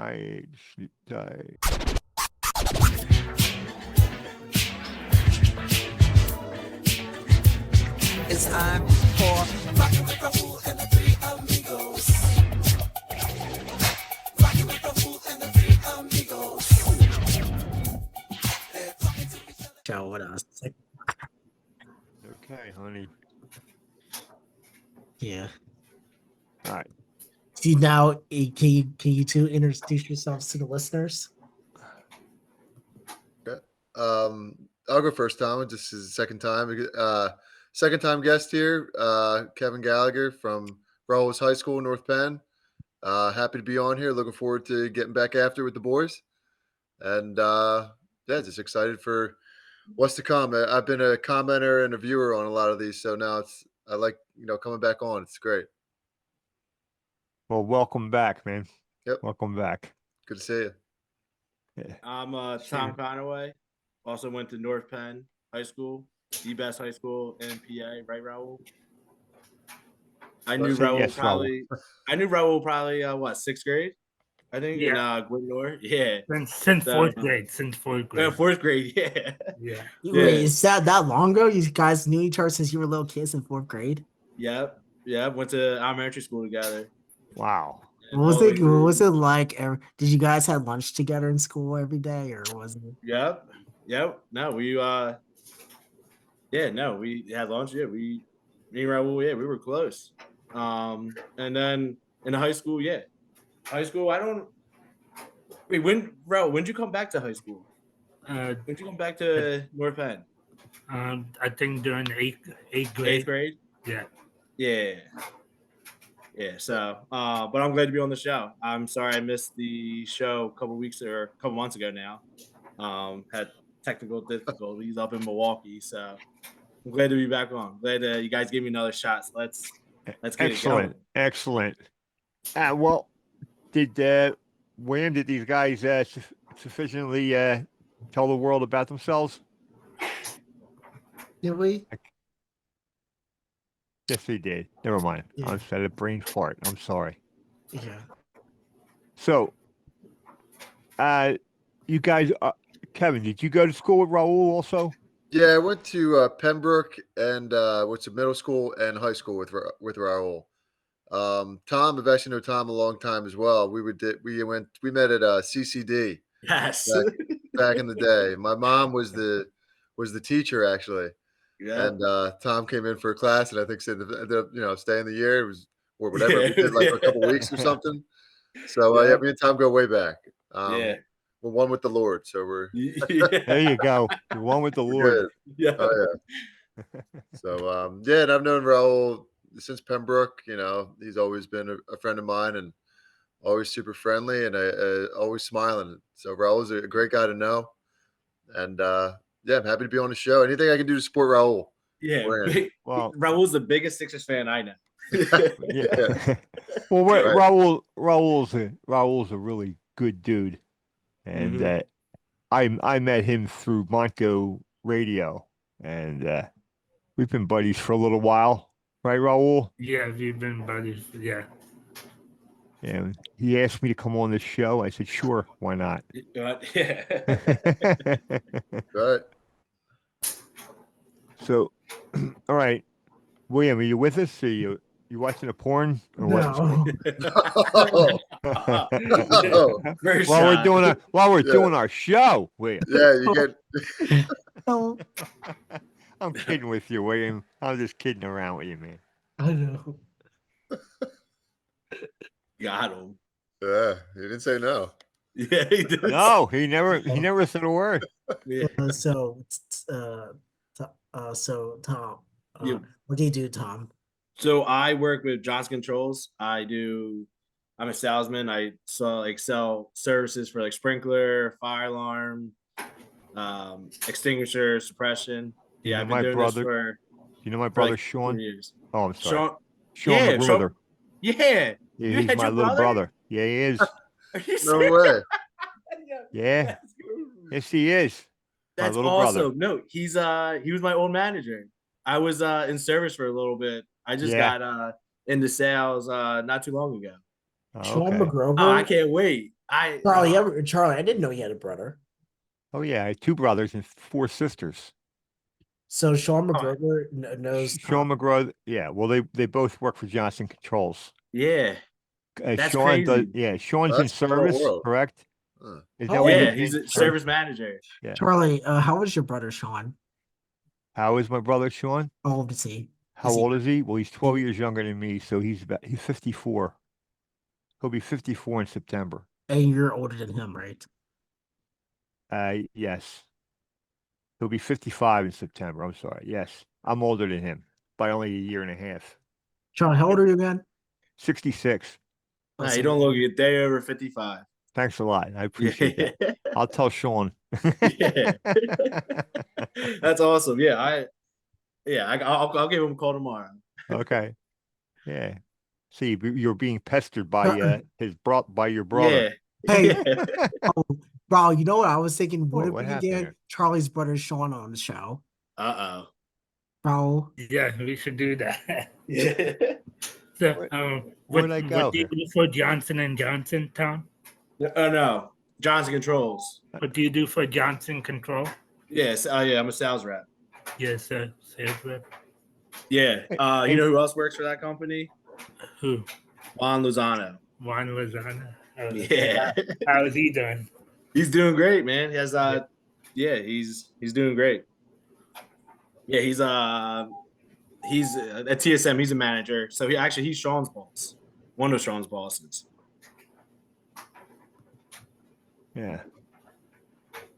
night, sleep tight. It's time for Rockin' with Rahul and the three amigos. Rockin' with Rahul and the three amigos. They're talking to each other. Show what else? Okay, honey. Yeah. All right. See now, can you two introduce yourselves to the listeners? Okay. I'll go first, Tom. This is the second time guest here. Kevin Gallagher from Rahul's High School, North Penn. Happy to be on here. Looking forward to getting back after with the boys. And yeah, just excited for what's to come. I've been a commenter and a viewer on a lot of these, so now I like coming back on. It's great. Well, welcome back, man. Yep. Welcome back. Good to see you. Yeah. I'm Tom Conaway. Also went to North Penn High School, the best high school in PA, right, Rahul? I knew Rahul Yes, probably. I knew Rahul probably what, sixth grade? I think in Gwynor. Yeah. Since So- fourth grade. Since fourth Yeah, grade. fourth grade. Yeah. Yeah. Wait, is that long ago? You guys knew each other since you were little kids in fourth grade? Yep. Went to elementary school together. Wow. And What was all the way it? through- What was it like? Did you guys have lunch together in school every day, or was it? Yep. No, we we had lunch. Yeah, me and Rahul, we were close. And then in the high school, high school. I don't. Wait, Rahul, when'd you come back to high school? When'd you come back to North Penn? I think during the eighth grade. Eighth grade. Yeah. Yeah. So, but I'm glad to be on the show. I'm sorry I missed the show a couple months ago now. Had technical difficulties up in Milwaukee, so I'm glad to be back on. Glad you guys gave me another shot. So let's get Excellent. it going. Excellent. Well, did these guys sufficiently tell the world about themselves? Did we? Yes, they did. Never mind. Yeah. I said a brain fart. I'm sorry. Yeah. So, you guys, Kevin, did you go to school with Rahul also? Yeah, I went to Pembroke and went to middle school and high school with Rahul. Tom, I've actually known Tom a long time as well. We met at CCD Yes. back in the day. My mom was the teacher actually, Yeah. and Tom came in for a class, and I think said ended up staying the year. It was or whatever we did like for a couple weeks or something. So Yeah. me and Tom go way back. Yeah. We're one with the Lord, so we're There you go. The one with the Lord. good. Yeah. Oh yeah. So and I've known Rahul since Pembroke. He's always been a friend of mine and always super friendly and always smiling. So Rahul's a great guy to know. And I'm happy to be on the show. Anything I can do to support Rahul. Yeah. We're in. Well, Rahul's the biggest Sixers fan I know. yeah. Well, Right. Rahul's a really good dude, and I met him through Monco Radio, and we've been buddies for a little while, right, Rahul? Yeah, we've been buddies. Yeah. And he asked me to come on this show. I said, sure, why not? Yeah. Right. So, all right, William, are you with us? Are you watching a porn or what? No. Oh, First While we're shot. doing our show, William. yeah, you get No. I'm kidding with you, William. I'm just kidding around with you, man. I know. Got him. yeah, he didn't say no. Yeah, he did. No, he never said a word. Yeah. So Tom, You- what do you do, Tom? So I work with Johnson Controls. I'm a salesman. I sell services for like sprinkler, fire alarm, extinguisher, suppression. You Yeah, know I've my been doing brother- this for You know my like brother 4 Sean? years. Oh, I'm sorry. Sean, Sean yeah, the Sean- brother. yeah. Yeah, You he's had my your little brother? brother. Yeah, he is. Are you No serious? way. Yeah. Yes, he is. My That's little awesome. brother. No, he was my old manager. I was in service for a little bit. I just Yeah. got into sales not too long ago. Oh, Sean okay. McGrover. Oh, I can't wait. I Charlie, I didn't know you had a brother. Oh yeah, I had 2 brothers and 4 sisters. So Sean Oh. McGregor knows Sean Tom. McGraw, yeah. Well, they both work for Johnson Controls. yeah, that's Sean does, crazy. yeah. Sean's in That's a small service, world. correct? Huh. Is How that what old you're Yeah, is he's saying? a service manager. Yeah. Charlie, how is your brother Sean? How is my brother Sean? How old is he? How old is he? Well, he's 12 years younger than me, so he's 54. He'll be 54 in September. And you're older than him, right? Yes. He'll be 55 in September. I'm sorry. Yes. I'm older than him by only a year and a half. Charlie, how old are you again? 66. Oh, Nah, so you don't look a day over 55. Thanks a lot. I appreciate that. Yeah. I'll tell Sean. Yeah. That's awesome. Yeah, I'll give him a call tomorrow. Okay. Yeah. See, you're being pestered by by your Yeah. brother. Hey, Yeah. oh, bro, you know what I was thinking? What Whoa, if what we happened get there? Charlie's brother Sean on the show? Uh-oh. Bro, Yeah, we should do that. Yeah. So, Where'd I go what do you here? do for Johnson and Johnson, Tom? Oh no. Johnson Controls. What do you do for Johnson Control? Yes. Yeah, I'm a sales rep. Yes, sir. Sales rep. Yeah. You know who else works for that company? Who? Juan Lozano. Juan Lozano. Yeah. How is he doing? He's doing great, man. He has he's doing great. Yeah, he's at TSM, he's a manager. So he's Sean's boss. One of Sean's bosses. Yeah.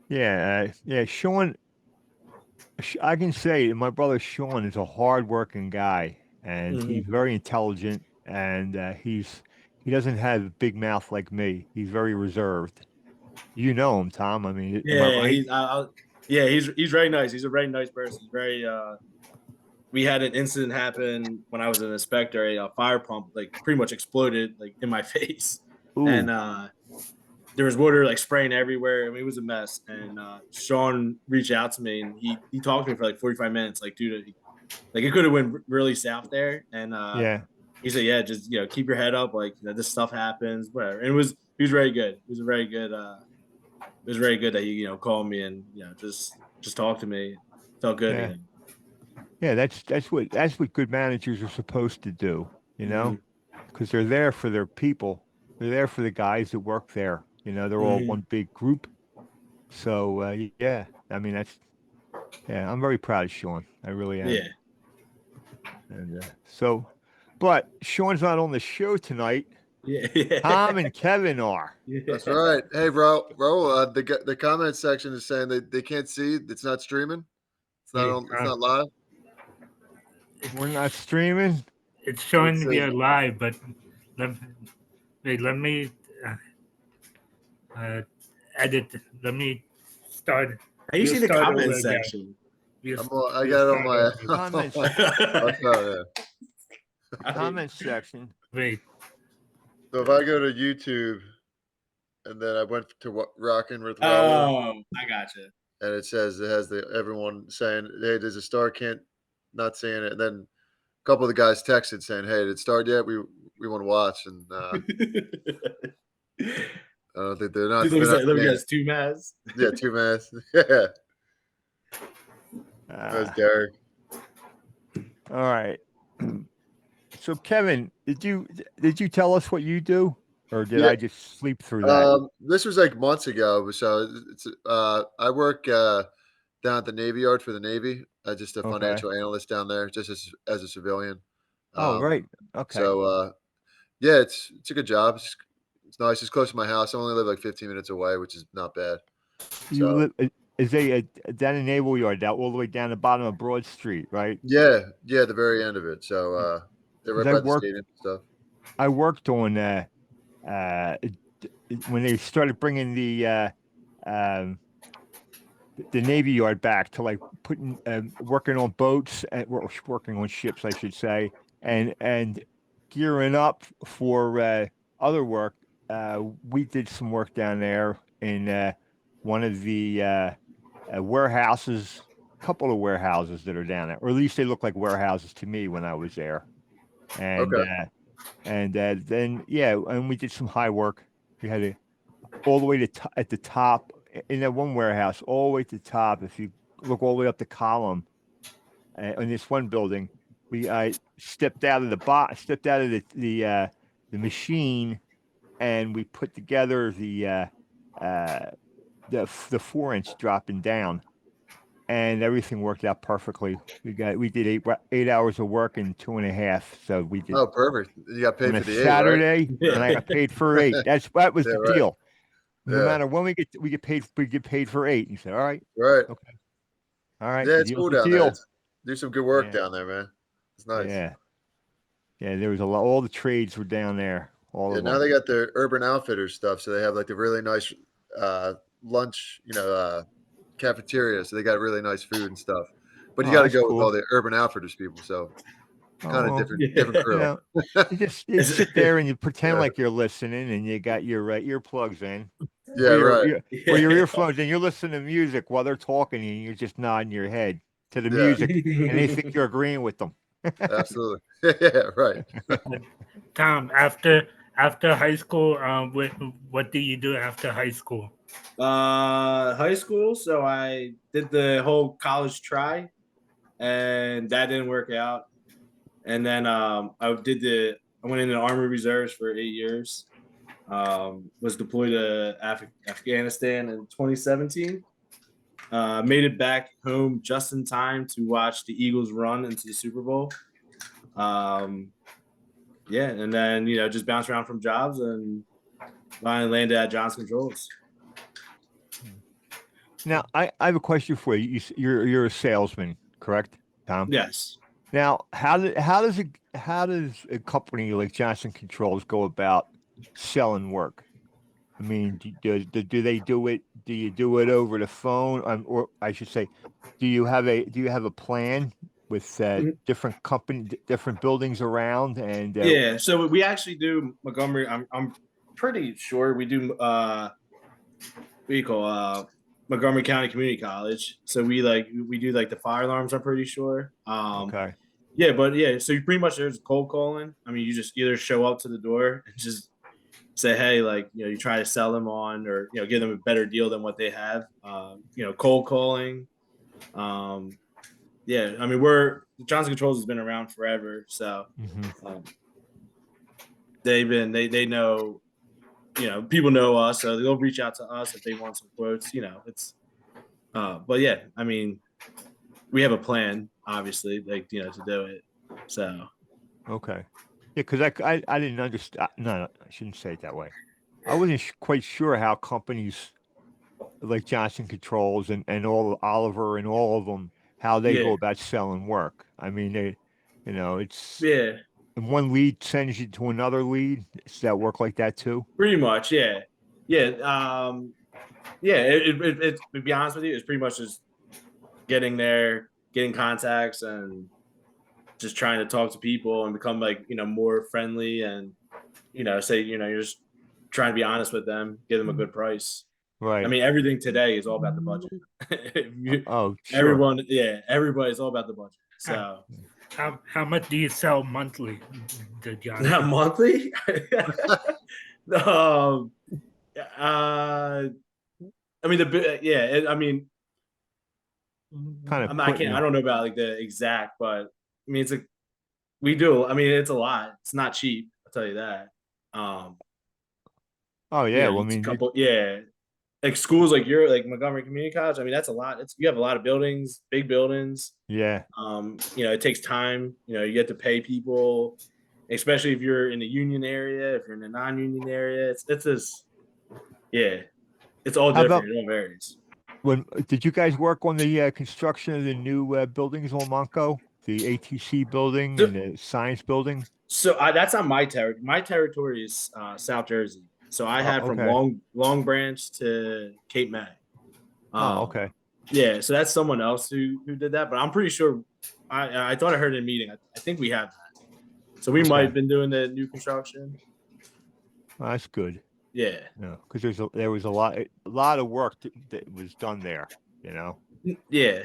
Yeah. Yeah. Sean, I can say my brother Sean is a hardworking guy, and he's very intelligent, and he doesn't have a big mouth like me. He's very reserved. You know him, Tom. I mean, am I Yeah, right? he's very nice. He's a very nice person. He's very we had an incident happen when I was an inspector. A fire pump like pretty much exploded like in my face, Ooh. and there was water like spraying everywhere. I mean, it was a mess. And Sean reached out to me and he talked to me for like 45 minutes. Like, dude, like it could have went really south there. And Yeah. he said, yeah, just keep your head up. Like this stuff happens, whatever. And he was very good. He was a very good. It was very good that he called me and just talk to me. Felt good. Yeah. Yeah, that's what good managers are supposed to do, because they're there for their people. They're there for the guys that work there. They're all one big group. So yeah, I mean I'm very proud of Sean. I really am. Yeah. And but Sean's not on the show tonight. Yeah. Tom and Kevin are. That's right. Hey, bro, the comment section is saying they can't see. It's not streaming. It's not on. It's not live. We're not streaming. It's showing Let's we see. are live, but let me edit. Let me start. How you We'll see the start comment over again. section? I got it on my. Comment, Oh, yeah. comment section. Wait. So if I go to YouTube, and then I went to Rockin with Rahul, Oh, I gotcha. and it has everyone saying, "Hey, there's a star can't not seeing it." And then a couple of the guys texted saying, "Hey, did it start yet? We want to watch." And I don't think they're not. Dude, let me guess, 2 Maz. Yeah, 2 minutes. Yeah, that was Derek. All right. So Kevin, did you tell us what you do, or did I just sleep through that? This was like months ago. So it's I work down at the Navy Yard for the Navy. Just a financial analyst down there, just as a civilian. Oh, right. Okay. So yeah, it's a good job. It's nice. It's close to my house. I only live like 15 minutes away, which is not bad. You live is down in Naval Yard, all the way down the bottom of Broad Street, right? Yeah, the very end of it. So they're right by the stadium and stuff. I worked on when they started bringing the Navy Yard back to like working on boats and working on ships, I should say, and gearing up for other work. We did some work down there in one of the warehouses, a couple of warehouses that are down there, or at least they look like warehouses to me when I was there. And then and we did some high work. We had all the way at the top in that one warehouse, all the way to the top. If you look all the way up the column in this one building, I stepped out of stepped out of the machine, and we put together uh, the 4 inch dropping down, and everything worked out perfectly. We did 8 hours of work in 2.5. So we did Oh, perfect. You got on paid a for the 8, right? Saturday, and I got paid for 8. That was Yeah, the right. deal. No Yeah, matter when we get paid, for 8. He said, "All right, right. okay, all right, Yeah, the it's deal's cool the down there. deal." Do some good work Yeah, down there, man. It's nice. yeah, yeah. There was a lot. All the trades were down there, all Yeah, of now them. they got their Urban Outfitters stuff, so they have like the really nice lunch, cafeteria. So they got really nice food and stuff. But you Oh, got to that's go with all cool. the Urban Outfitters people, so Oh kind of well, different you crew. know, you Is sit there and you pretend Yeah, like you're listening, and you got your earplugs in, yeah, right. or your yeah. earphones, and you're listening to music while they're talking, and you're just nodding your head to the Yeah, music, and they think you're agreeing with them. absolutely. Yeah, right. Tom, after high school, what do you do after high school? High school. So I did the whole college try, and that didn't work out. And then I went into the Army Reserves for 8 years. Was deployed to Afghanistan in 2017. Made it back home just in time to watch the Eagles run into the Super Bowl. Yeah, and then just bounced around from jobs and finally landed at Johnson Controls. Now, I have a question for you. You're a salesman, correct, Tom? Yes. Now, how does a company like Johnson Controls go about selling work? I mean, do they do it? Do you do it over the phone, or I should say, do you have a plan with different buildings around, and Yeah, so we actually do Montgomery. I'm pretty sure we do what do you call Montgomery County Community College. So we do like the fire alarms. I'm pretty sure. okay, Yeah, but yeah, so you pretty much there's cold calling. I mean, you just either show up to the door and just say, hey, like you try to sell them on, or give them a better deal than what they have. Cold calling. Um, yeah, I mean, Johnson Controls has been around forever, so hmm um, they know, people know us, so they'll reach out to us if they want some quotes. It's but yeah, I mean, we have a plan, obviously, like to do it. So okay, yeah, because I didn't understand. No, I shouldn't say it that way. I wasn't quite sure how companies like Johnson Controls and all Oliver and all of them, how they yeah, go about selling work. I mean, it's yeah, one lead sends you to another lead. Does that work like that too? pretty much, yeah, yeah, yeah. To be honest with you, it's pretty much just getting there, getting contacts, and just trying to talk to people and become like more friendly, and say you're just trying to be honest with them, give them a good price. I Right. mean, everything today is all about the budget. Oh, sure. Everyone, yeah, everybody's all about the budget. How, So how much do you sell monthly, the not Johnson? monthly. um, uh, I mean I mean, Kind of I putting can't. I it. don't know about like the exact, but I mean, we do. I mean, it's a lot. It's not cheap. I'll tell you that. Um, Oh yeah. Well, I it's a mean, couple. Yeah, like schools like like Montgomery Community College. I mean, that's a lot. You have a lot of buildings, big buildings. yeah. It takes time. You get to pay people, especially if you're in the union area. If you're in the non-union area, it's just yeah, it's all How about different. It all varies. when did you guys work on the construction of the new buildings on Monco? The ATC building So, and the science building? that's on my territory. My territory is South Jersey. So I Oh, had from okay. Long Branch to Cape May. Oh, Um, okay. yeah, so that's someone else who did that, but I'm pretty sure I thought I heard in a meeting. I think we have that. So we might Okay. have been doing the new construction. Well, that's good. Yeah. No, because there was a lot of work that was done there. You know. Yeah.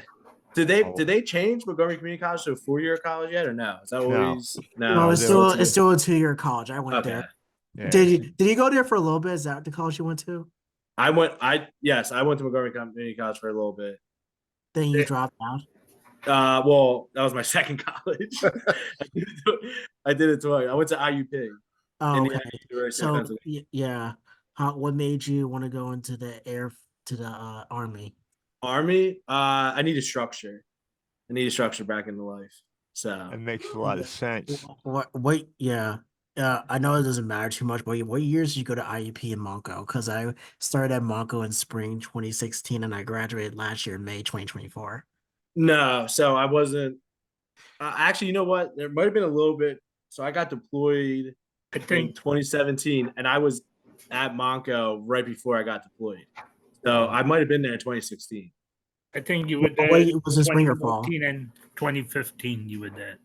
Oh, Did they change Montgomery Community College to a 4-year college yet or no? Is that no, always No, no? no, it's they Still still were. it's still a 2-year college. I went okay. there. Yeah. Did you go there for a little bit? Is that the college you went to? I went to Montgomery Community College for a little bit. Then you dropped out. Well, that was my second college. I did it twice. I went to IUP, Oh, Indiana okay. University of So Pennsylvania. yeah, what made you want to go into the army? Army. I need a structure. I need a structure back into life. So That makes a lot of sense. What? Yeah. I know it doesn't matter too much, but what years did you go to IUP in Monco? Because I started at Monco in spring 2016, and I graduated last year in May 2024. no, so I wasn't. Actually, you know what? There might have been a little bit. So I got deployed I in think 2017, and I was at Monco right before I got deployed. So I might have been there in 2016. you were there Wait, was it spring or fall? 2014 and 2015. You were there.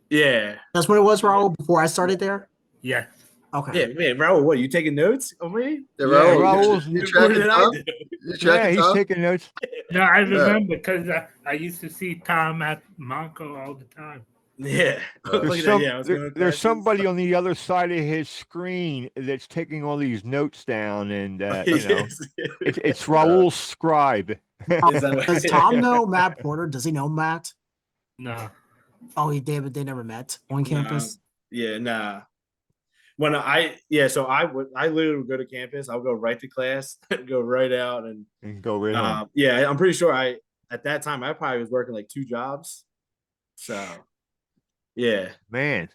Yeah. That's what it was, Raul, before I started there? Yeah. Okay. Yeah, man, Rahul, what, you taking notes on me? Yeah, Yeah, Raul, Raul's- you More tracking than I Tom? do. You Yeah, tracking he's Tom? taking notes. No, I remember because I used to see Tom at Monco all the time. Yeah. Look There's at that. Yeah, I was going to there's classes. somebody on the other side of his screen that's taking all these notes down, and Yes. it's Raul's scribe. Is that Does Tom know Matt Porter? Does he know Matt? No. Oh, they never met on campus. Yeah, nah. So I literally would go to campus. I'll go right to class, go right out, and And go right home. yeah, I'm pretty sure at that time I probably was working like 2 jobs. So yeah, Man,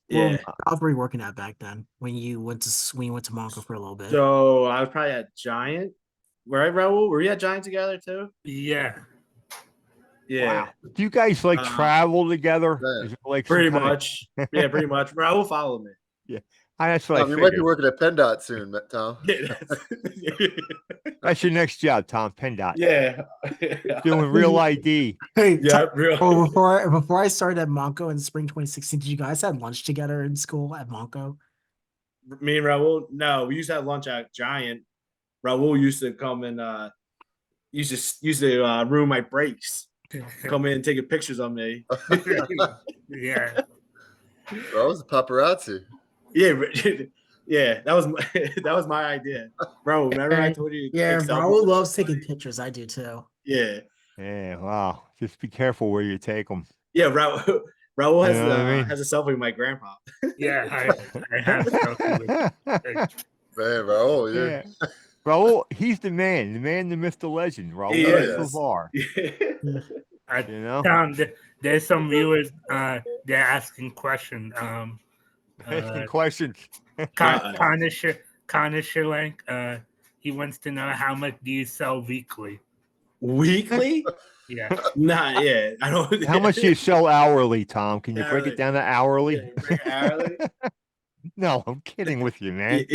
yeah. Well, I was already working at back then when you went to Monco for a little bit. So I was probably at Giant, right, Rahul? Were you at Giant together too? Yeah. Yeah, wow. Do you guys like travel together? Yeah. Is it like some pretty kind of- much. Yeah, pretty much. Rahul followed me. That's what Tom, I you might be figured. working at PennDOT soon, Tom. Yeah, That's your next job, Tom PennDOT. yeah. Doing real ID. Hey, Yeah, real. well, before I started at Monco in spring 2016, did you guys have lunch together in school at Monco? Me and Rahul, no, we used to have lunch at Giant. Rahul used to come and used to ruin my breaks. Come in and taking pictures of me. Yeah. Raul's a paparazzi. Yeah, yeah, that was my idea, bro. Remember I told you? to Yeah, take Raul selfies? loves taking pictures. I do too. Yeah, Yeah, wow. Just be careful where you take them. yeah. Raul has You know what I mean? has a selfie with my grandpa. Yeah. I have selfie with Man, Raul, you're Yeah. Raul, he's the man, the myth, the legend. Raul He is. Lavar. You know? Tom, there's some viewers they're asking questions. Asking questions. Connor Schilling, he wants to know how much do you sell weekly? Weekly? Yeah. Nah, yeah. I don't. How much do you sell hourly, Tom? Can you break Hourly. it down to hourly? Yeah, break it hourly? No, I'm kidding with you, man.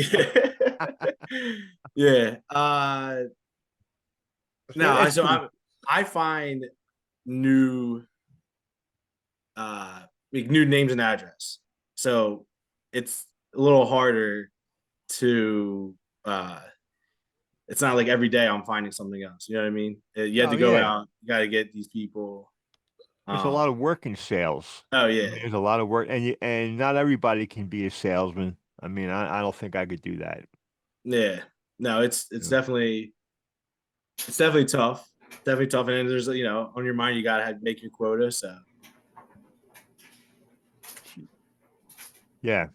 Yeah. No, That's so pretty- I find new new names and address. So it's a little harder to it's not like every day I'm finding something else. You know what I mean? You have to go yeah. out, you gotta get these people. There's a lot of work in sales. Oh yeah. There's a lot of work, and not everybody can be a salesman. I mean, I don't think I could do that. Yeah. No, it's Yeah. definitely tough. Definitely tough. And there's on your mind you gotta make your quota. So Yeah.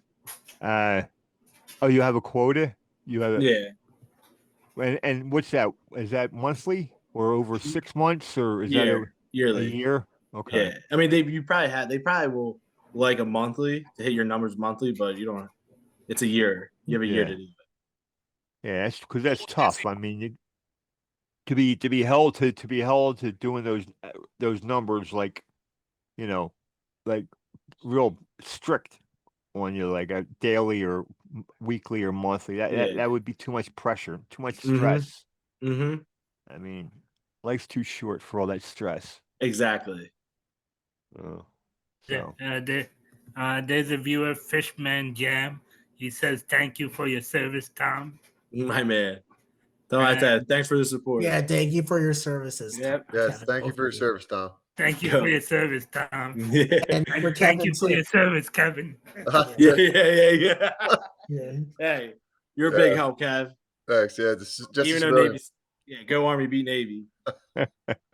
Oh, you have a quota? You have a, yeah. and what's that? Is that monthly or over 6 months, or is that a Yearly. year? Okay. Yeah. I mean they probably will like a monthly to hit your numbers monthly, but you don't it's a year. You have a year Yeah. to do it. Yeah, that's because that's tough. I mean, to be held to doing those numbers, like, like real strict on you, like a daily or weekly or monthly. Yeah. That would be too much pressure, too much Mhm. stress. Mm-hmm. I mean, life's too short for all that stress. Exactly. So There's a viewer, Fishman Jam. He says, "Thank you for your service, Tom." My man. Don't like that. Thanks for the support. Yeah, thank you for your services. Yep. Yes, Kevin, thank you both for your of service, Tom. Thank you Go. for your service, Tom. Yeah. And for Thank Kevin you for too. your service, Kevin. Yeah. Yeah. Hey, you're a Yeah. big help, Kev. Thanks. Yeah, just a Even though civilian. Navy's, yeah, go Army, beat Navy. Just a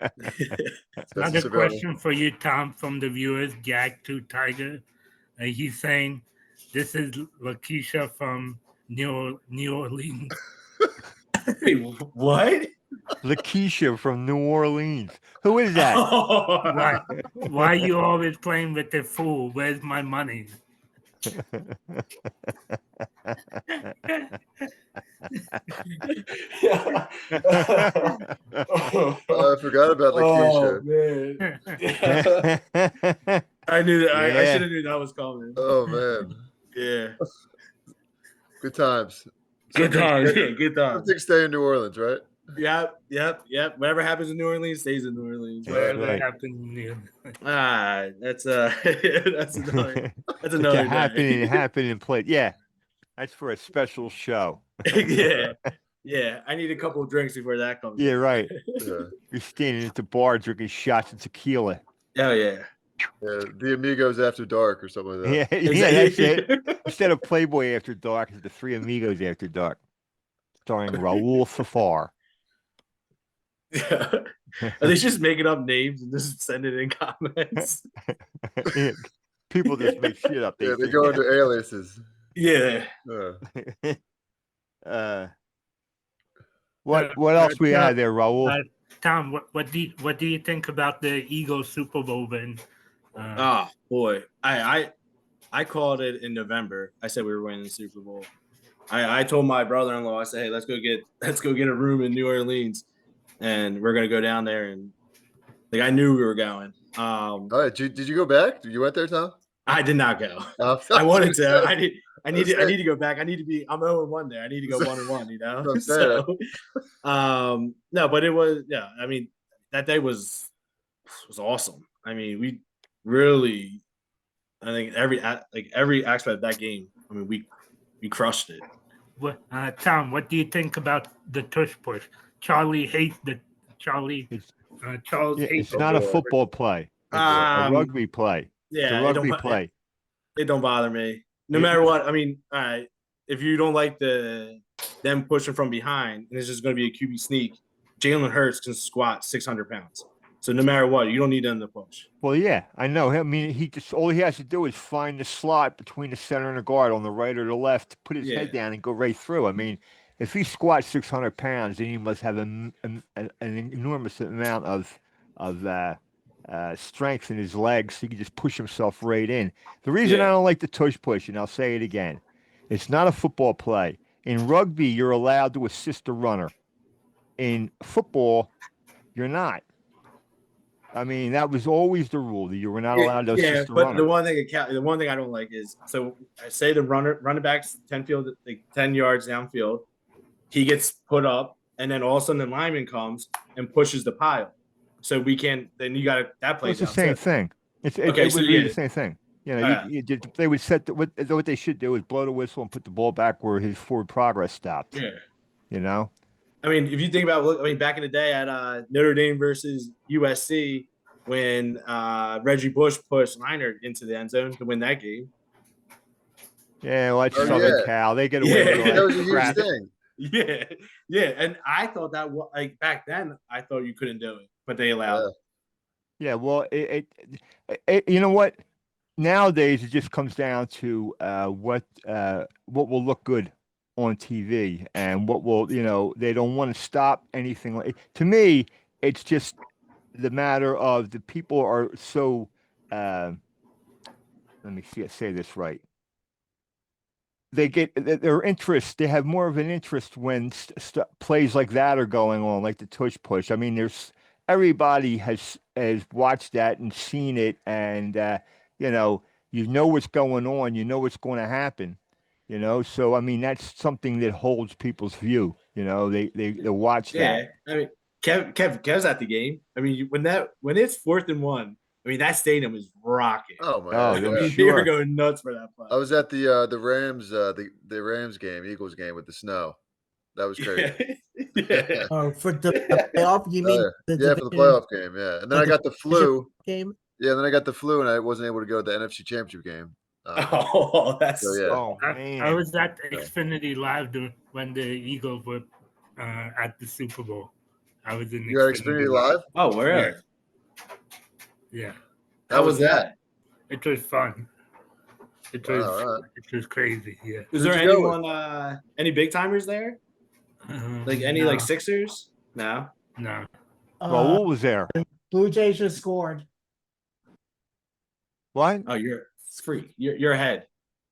Another civilian. question for you, Tom, from the viewers, Jack to Tiger. He's saying, "This is Lakeisha from New Orleans." Wait, what? Lakeisha from New Orleans. Who is that? Why you always playing with the fool? Where's my money? Oh, I forgot about Oh Lakeisha. man. I knew that. I Yeah. should have knew that was coming. Oh man, Yeah. good times. Good Some times. things Yeah, stay- good Some times. things stay in New Orleans, right? Yep. Whatever happens in New Orleans stays in New Orleans. Yeah. Whatever right. happened to you? That's that's another It's a day. happening play. Yeah, that's for a special show. Yeah. I need a couple of drinks before that comes. Yeah, in. right. Yeah. You're standing at the bar drinking shots of tequila. Oh yeah. Yeah, the Amigos After Dark or something like that. Yeah, that's it. Instead of Playboy After Dark, it's the Three Amigos After Dark, starring Rahul Safar. Yeah. Are they just making up names and just send it in comments? Yeah, people just make shit up. Yeah, they think. go under aliases. Yeah. What else we had there, Raul? Tom, what do you think about the Eagles Super Bowl win? Oh boy, I called it in November. I said we were winning the Super Bowl. I told my brother-in-law, I said, hey, let's go get a room in New Orleans, and we're gonna go down there. And like I knew we were going. All right, did you go back? You went there, Tom? I did not go. Oh, I wanted to. I need That's to go back. I need to be. I'm 0-1 there. I need to go 1-1. You know. That's what I'm No, but it was. Yeah. I mean, that day was awesome. I mean, we really. I think every aspect of that game. I mean, we crushed it. Tom, what do you think about the tush push? Charlie hates the Charlie. Charles hates It's not a football play. It's a rugby play. Yeah, It's a rugby play. It don't bother me. No matter what. I mean, all right. If you don't like them pushing from behind, and it's just going to be a QB sneak, Jalen Hurts can squat 600 pounds. So no matter what, you don't need them to push. Well, yeah, I know. I mean, all he has to do is find the slot between the center and the guard on the right or the left, put his head down, and go right through. I mean, if he squats 600 pounds, then he must have an enormous amount of strength in his legs. So he can just push himself right in. The reason I don't like the tush push, and I'll say it again, it's not a football play. In rugby, you're allowed to assist the runner. In football, you're not. I mean, that was always the rule that you were not allowed to assist the runner. The one thing I don't like is, so I say the running back's 10 yards downfield, he gets put up, and then all of a sudden the lineman comes and pushes the pile. So we can. Then you got that plays. It's the same thing. It would be the same thing. You know, they would set what they should do is blow the whistle and put the ball back where his forward progress stopped. Yeah. You know. I mean, if you think about, back in the day at Notre Dame versus USC, when Reggie Bush pushed Leinart into the end zone to win that game. Yeah, well, that's Southern Cal. They get away with all that was a huge thing. Yeah, and I thought that back then, I thought you couldn't do it, but they allowed it. Yeah, well, it you know what? Nowadays, it just comes down to what will look good on TV and what will, they don't want to stop anything. To me, it's just the matter of the people are so, let me say this right. They get their interest. They have more of an interest when plays like that are going on, like the tush push. I mean, everybody has watched that and seen it, and you know what's going on. You know what's going to happen. So I mean, that's something that holds people's view. They watch that. I mean, Kev's at the game. I mean, when it's 4th and 1. I mean, that stadium is rocking. Oh my God! They were going nuts for that play. I was at the Rams the Rams game, Eagles game with the snow. That was crazy. Oh, for the playoff, you mean? For the playoff game, yeah. And then I got the flu game. Yeah, and then I got the flu, and I wasn't able to go to the NFC Championship game. Oh, that's So, yeah. Oh I man. was at Xfinity Live when the Eagles were at the Super Bowl. I was in You at Xfinity Live? Oh, where? Yeah, How was that? it was fun. It Wow, was all right. it was crazy. Yeah. Is Who'd there you go with? anyone, any big timers there? Like any no, like Sixers? No. no. Raul was there. Blue Jays just scored. What? Oh, you're free. You're ahead.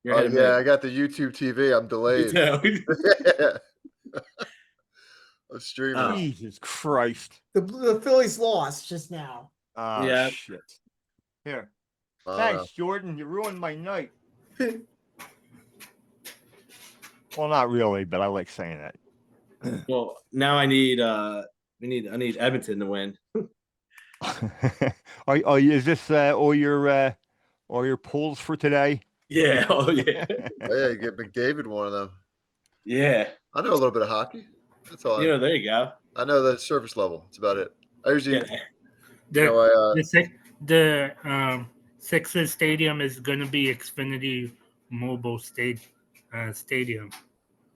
You're Oh ahead of yeah, I me. got the YouTube TV. I'm Me delayed. too. Yeah. I'm streaming. Oh. Jesus Christ. The Phillies lost just now. Oh Yeah. shit. Here. I don't Thanks, Jordan. You ruined my night. Well, not really, but I like saying that. Well, now I need I need Edmonton to win. Is this all your pulls for today? Yeah. Oh yeah. know. Yeah, you get McDavid one of them. Yeah. I know a little bit of hockey. That's all. You know, there you go. I know the surface level. That's about it. I usually, Yeah. The you know, I the Sixers Stadium is going to be Xfinity Mobile Stadium.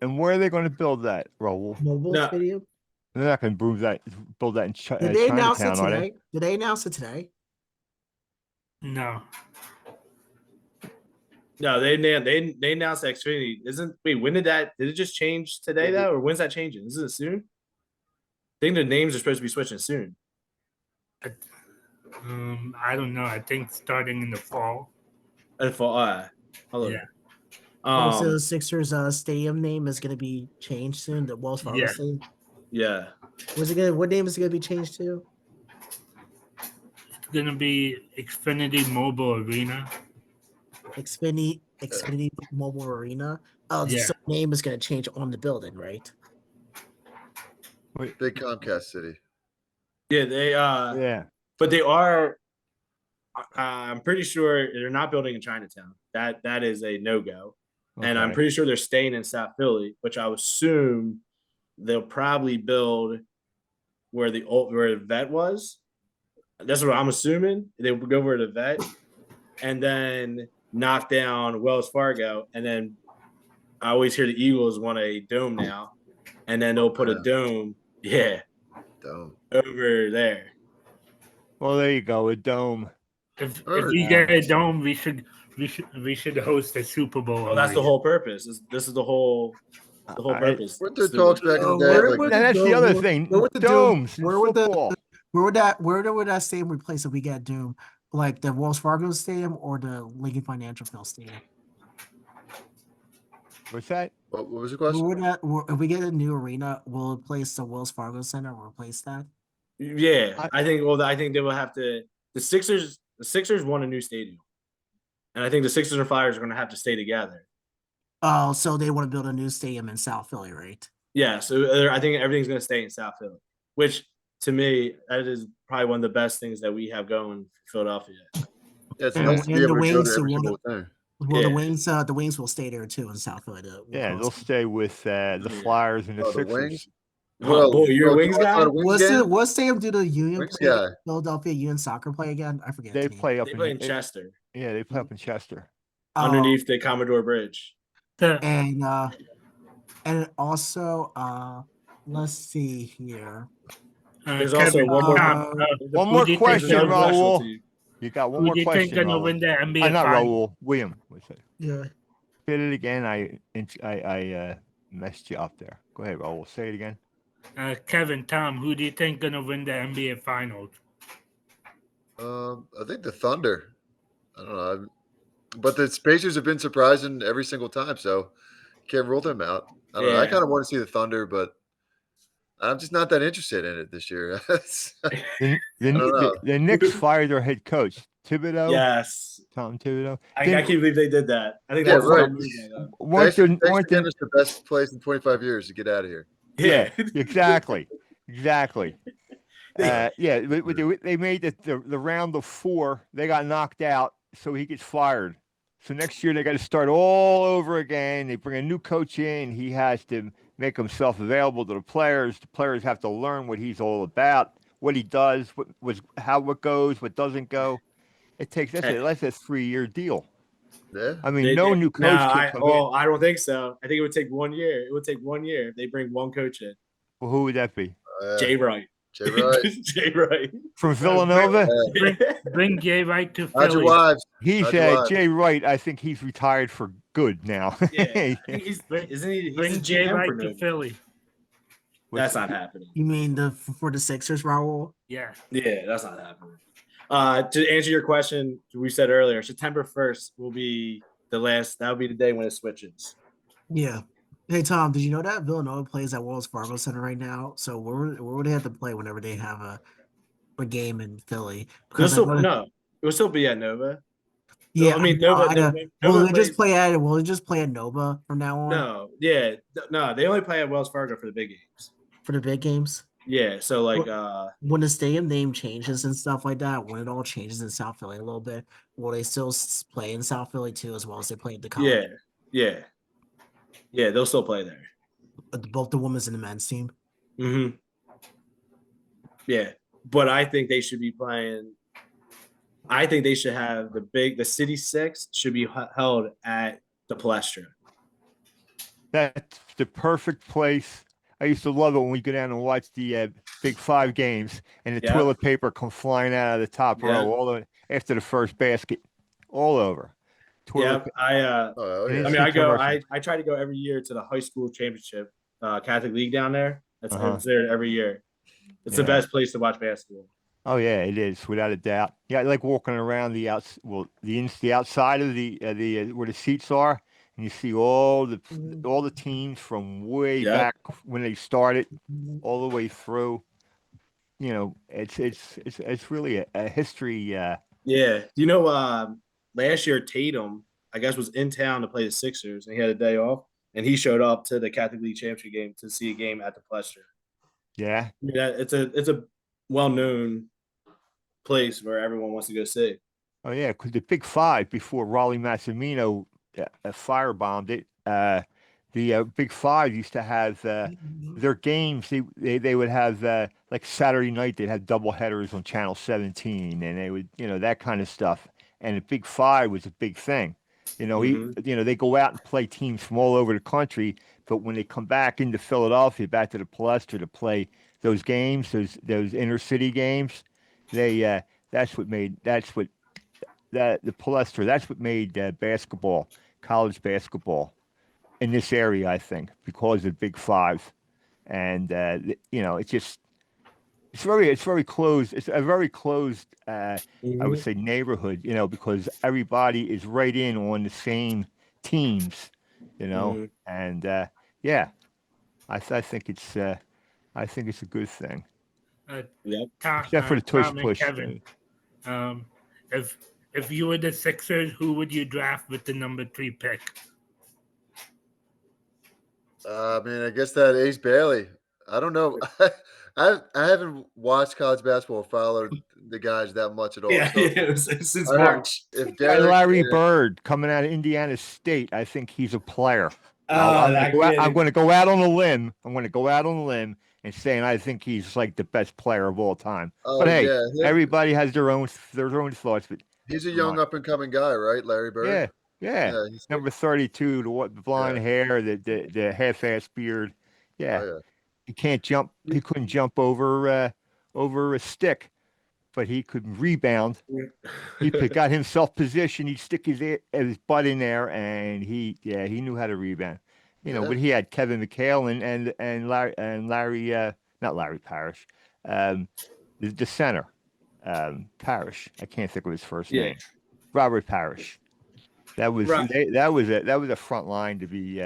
And where are they going to build that, Raul? Mobile No. Stadium. They're not going to build that in Did they announce it Chinatown, are they? today? Did they announce it today? No, No, they announced Xfinity. When did it just change today though, or when's that changing? Is it soon? I think the names are supposed to be switching soon. I don't know. I think starting in the fall. And for hello. Yeah. So the Sixers stadium name is going to be changed soon. The Wells Fargo Yeah. Stadium. Yeah. What name is it going to be changed to? It's going to be Xfinity Mobile Arena. Xfinity Mobile Arena. Oh, Yeah. so the name is going to change on the building, right? big Comcast city. Yeah, they Yeah. but they are I'm pretty sure they're not building in Chinatown. That is a no-go. And I'm Okay. pretty sure they're staying in South Philly, which I would assume they'll probably build where the vet was. That's what I'm assuming. They will go over to the vet and then knock down Wells Fargo. And then I always hear the Eagles want a dome now. And then they'll put a dome, Dome. over there. Well, there you go, a dome. If Alright. we get a dome, we should host a Super Bowl. Well, that's the whole purpose. This is the whole purpose. Weren't there talks back in the day? where Like, would Now, that's the other thing. where would the Domes in Where would football. where would that stadium replace if we get Doom? Like the Wells Fargo Stadium or the Lincoln Financial Field Stadium? What's that? what was the Where question? would if we get a new arena, will it replace the Wells Fargo Center or replace that? Yeah, I think they will have to. The Sixers want a new stadium, and I think the Sixers and Flyers are going to have to stay together. Oh, so they want to build a new stadium in South Philly, right? Yeah, so I think everything's going to stay in South Philly, which to me that is probably one of the best things that we have going for Philadelphia. Yeah, it's And- nice to be and able the to go to Wings every will- single thing. Well, Yeah. the Wings will stay there too in South Philly. Yeah, they'll stay with the Flyers and the Oh, the Sixers. Wings. Oh, boy, you're a Wings you wanna guy? go to Wings What's game? what stadium do the Union Wings play? guy. Philadelphia Union Soccer play again? I forget. They the name. play up They play in in Chester, Yeah, they play up in Chester. underneath the Commodore Bridge. And also let's see here. There's Kevin, also one more. Uh, One more do you think question, they'll- Raul. You got one Who more do you think question, gonna Raul. win the NBA Not Finals? Raul. William. What's it? Yeah. Say it again. I messed you up there. Go ahead, Raul. Say it again. Kevin, Tom, who do you think gonna win the NBA Finals? I think the Thunder. I don't know, but the Pacers have been surprising every single time, so can't rule them out. I don't know. I Yeah. kind of want to see the Thunder, but I'm just not that interested in it this year. The don't know. Knicks fired their head coach, Thibodeau. Yes, Tom Thibodeau. I can't believe they did that. I think Yeah, that's right. Weren't Thanks for there, giving us the best place in 25 years to get out of here. yeah, exactly. They made the round of 4. They got knocked out, so he gets fired. So next year they got to start all over again. They bring a new coach in. He has to make himself available to the players. The players have to learn what he's all about, what he does, how it goes, what doesn't go. That's a 3-year deal. Yeah. I mean, no new No, coach can come in. I don't think so. I think it would take 1 year. It would take 1 year if they bring one coach in. Well, who would that be? Jay Wright. Jay Wright. Jay Wright. From Bring, Villanova? bring Jay Wright to How'd your Philly. wives? He's How'd your wives? Jay Wright. I think he's retired for good now. Yeah, I think he's isn't he? He's Bring the Jay GM Wright for to Nova. Philly. That's not happening. You mean for the Sixers, Raul? Yeah. Yeah, that's not happening. To answer your question, we said earlier, September 1st will be the last. That'll be the day when it switches. Yeah. Hey Tom, did you know that Villanova plays at Wells Fargo Center right now? So where would they have to play whenever they have a game in Philly? Because It will still be at Nova. yeah, I mean know, Nova. I know. Nova Will they plays, just play at Nova from now on no. They only play at Wells Fargo for the big games. for the big games? Yeah, so like When the stadium name changes and stuff like that, when it all changes in South Philly a little bit, will they still play in South Philly too, as well as they play at the college? yeah, they'll still play there. Both the women's and the men's team. Mm-hmm. Yeah, but I think they should be playing. I think they should have the City Six should be held at the Palestra. That's the perfect place. I used to love it when we go down and watch the Big Five games, and the Yeah. toilet paper come flying out of the top Yeah. row all the after the first basket, all over. Yeah, Oh, It yeah. is I mean, I go. commercial. I try to go every year to the high school championship, Catholic League down there. That's Uh-huh. it's there every year. It's the Yeah. best place to watch basketball. Oh yeah, it is without a doubt. Yeah, I like walking around the the outside of the where the seats are, and you see all the teams from way Yeah. back when they started, all the way through. You know, it's really a history. Yeah, last year Tatum, I guess, was in town to play the Sixers, and he had a day off, and he showed up to the Catholic League championship game to see a game at the Palestra. Yeah, Yeah, it's a well-known place where everyone wants to go see. oh yeah, because the Big Five before Raleigh Massimino firebombed it. The Big Five used to have their games. They would have like Saturday night. They'd have double headers on Channel 17, and they would that kind of stuff. And the Big Five was a big thing. They go out and play teams from all over the country, but when they come back into Philadelphia, back to the Palestra to play those games, those inner city games, they that's what the Palestra. That's what made basketball, college basketball, in this area, I think, because of the Big Five, and it's very closed. It's a very closed, I would say, neighborhood, because everybody is right in on the same teams, and yeah, I think it's a good thing, Yep. except for the tush Tom and push. Kevin, if you were the Sixers, who would you draft with the number 3 pick? I mean, I guess that Ace Bailey. I don't know. I haven't watched college basketball or followed the guys that much at all. Yeah, So yeah, since I heard March. if And Derek, Larry Bird coming out of Indiana State, I think he's a player. I'm that going to go out on a limb. I'm going to go out on a limb and saying I think he's like the best player of all time. oh But hey, yeah, everybody has their own thoughts. But he's a come young on. up and coming guy, right? Larry Bird. Yeah, yeah. Yeah, he's Number 32, the blonde Yeah. hair, the half-ass beard. Yeah, Oh, he can't jump. He couldn't jump over a stick, but he could rebound. He got himself positioned. He'd stick his butt in there, and he knew how to rebound. Yeah. But he had Kevin McHale and Larry, not Larry Parrish, the center, Parrish. I can't think of his first Yeah. name. Robert Parrish. That was Right. that was a front line to be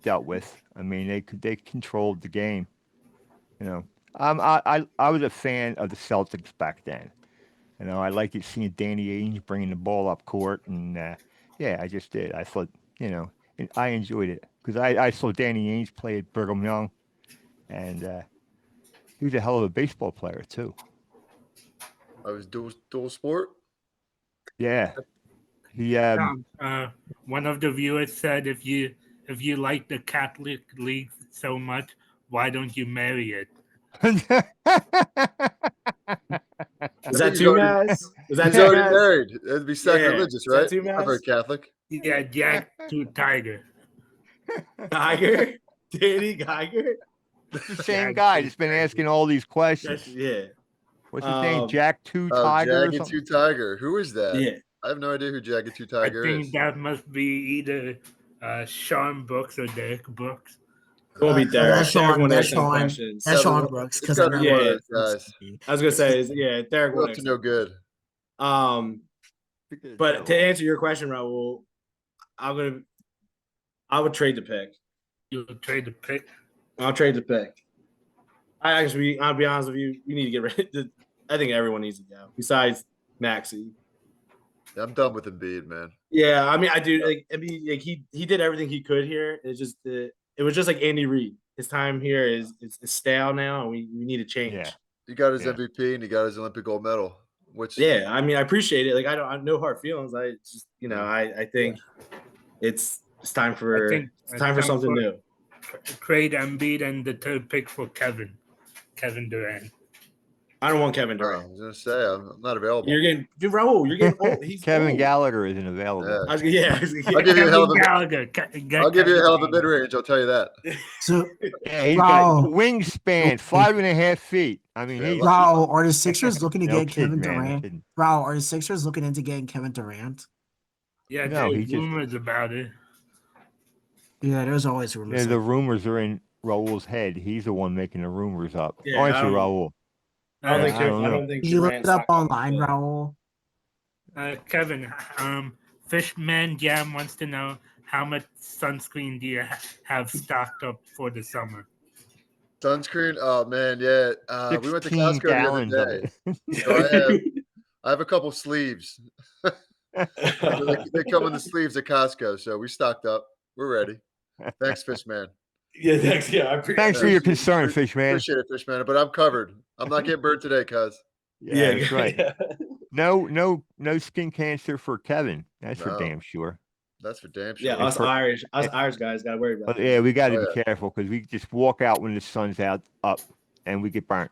dealt with. I mean, they controlled the game. I was a fan of the Celtics back then. I liked it seeing Danny Ainge bringing the ball up court, and yeah, I just did. I thought, and I enjoyed it because I saw Danny Ainge play at Brigham Young, and he was a hell of a baseball player too. I was dual sport. Yeah, he Tom, one of the viewers said if you like the Catholic League so much, why don't you marry it? Is that he's two already Maz? Is that he's two already Maz? married. It'd be Yeah. sacrilegious, Is that right? two I'm very Maz? Catholic. Yeah, Jack to Tiger. Geiger? Danny Geiger? It's the same Jack guy to that's been Tiger. asking all these questions. Yeah. What's his name? Jack Two Oh, Tiger or Jagged something? Two Tiger. Who is that? Yeah. I have no idea who Jagged Two I Tiger think is. that must be either Sean Brooks or Derek Brooks. It won't be That's Derek. Derek Sean. won't That's ask any Sean. questions. That's Yeah, but Sean Brooks. it's Because got I to be know. one of Yeah. those guys. I was gonna say, yeah, Derek We're won't up to ask no any good. questions. But to answer your question, Rahul, I would trade the pick. You'll trade the pick. I'll trade the pick. I'll be honest with you. You need to get rid of. I think everyone needs to go besides Maxi. Yeah, I'm done with Embiid, man. Yeah, I mean, I do. Like, I mean, like he did everything he could here. It's just it was just like Andy Reid. His time here is stale now, and we need to change. Yeah. He got his Yeah. MVP and he got his Olympic gold medal. Which Yeah, I mean, I appreciate it. Like, I have no hard feelings. I just, I think it's time for it's time for something new. Trade Embiid and the third pick for Kevin Durant. I don't want Kevin I Durant. was gonna say I'm not available. Raul, you're getting old. He's Kevin old. Gallagher isn't available. Yeah. Yeah. I'll give you a hell of a Gallagher. I'll give you a hell of a mid range. I'll tell you that. So, Yeah, he's Wow. got wingspan 5.5 feet. I mean, Yeah, he's Raul, are the Sixers looking to no get kid, Kevin man. No Durant? kidding. Raul, are the Sixers looking into getting Kevin Durant? Yeah, No, he there's just- rumors about it. Yeah, there's always rumors. Yeah, the like- rumors are in Raul's head. He's the one making the rumors up. Yeah, Aren't I you, don't- Raul? I don't Yeah, think. I don't I know. don't think. Did you look Durant's it up not coming online, to- Raul? Kevin, Fishman Jam wants to know how much sunscreen do you have stocked up for the summer? Sunscreen. Oh man, yeah. We went to 16 Costco the gallons other of day. it. So I have a couple sleeves. So they come in the sleeves at Costco. So we stocked up. We're ready. Thanks, Fishman. Yeah, thanks. Yeah, I Thanks for your concern, Fishman. Appreciate it, Fishman. But I'm covered. I'm not getting burned today, cuz. Yeah, that's right. Yeah. No skin cancer for Kevin. That's for No. damn sure. That's for damn sure. Yeah, us Irish guys got to worry about. But yeah, we got to Oh, be careful because we just walk out when the sun's out up, and we get burnt.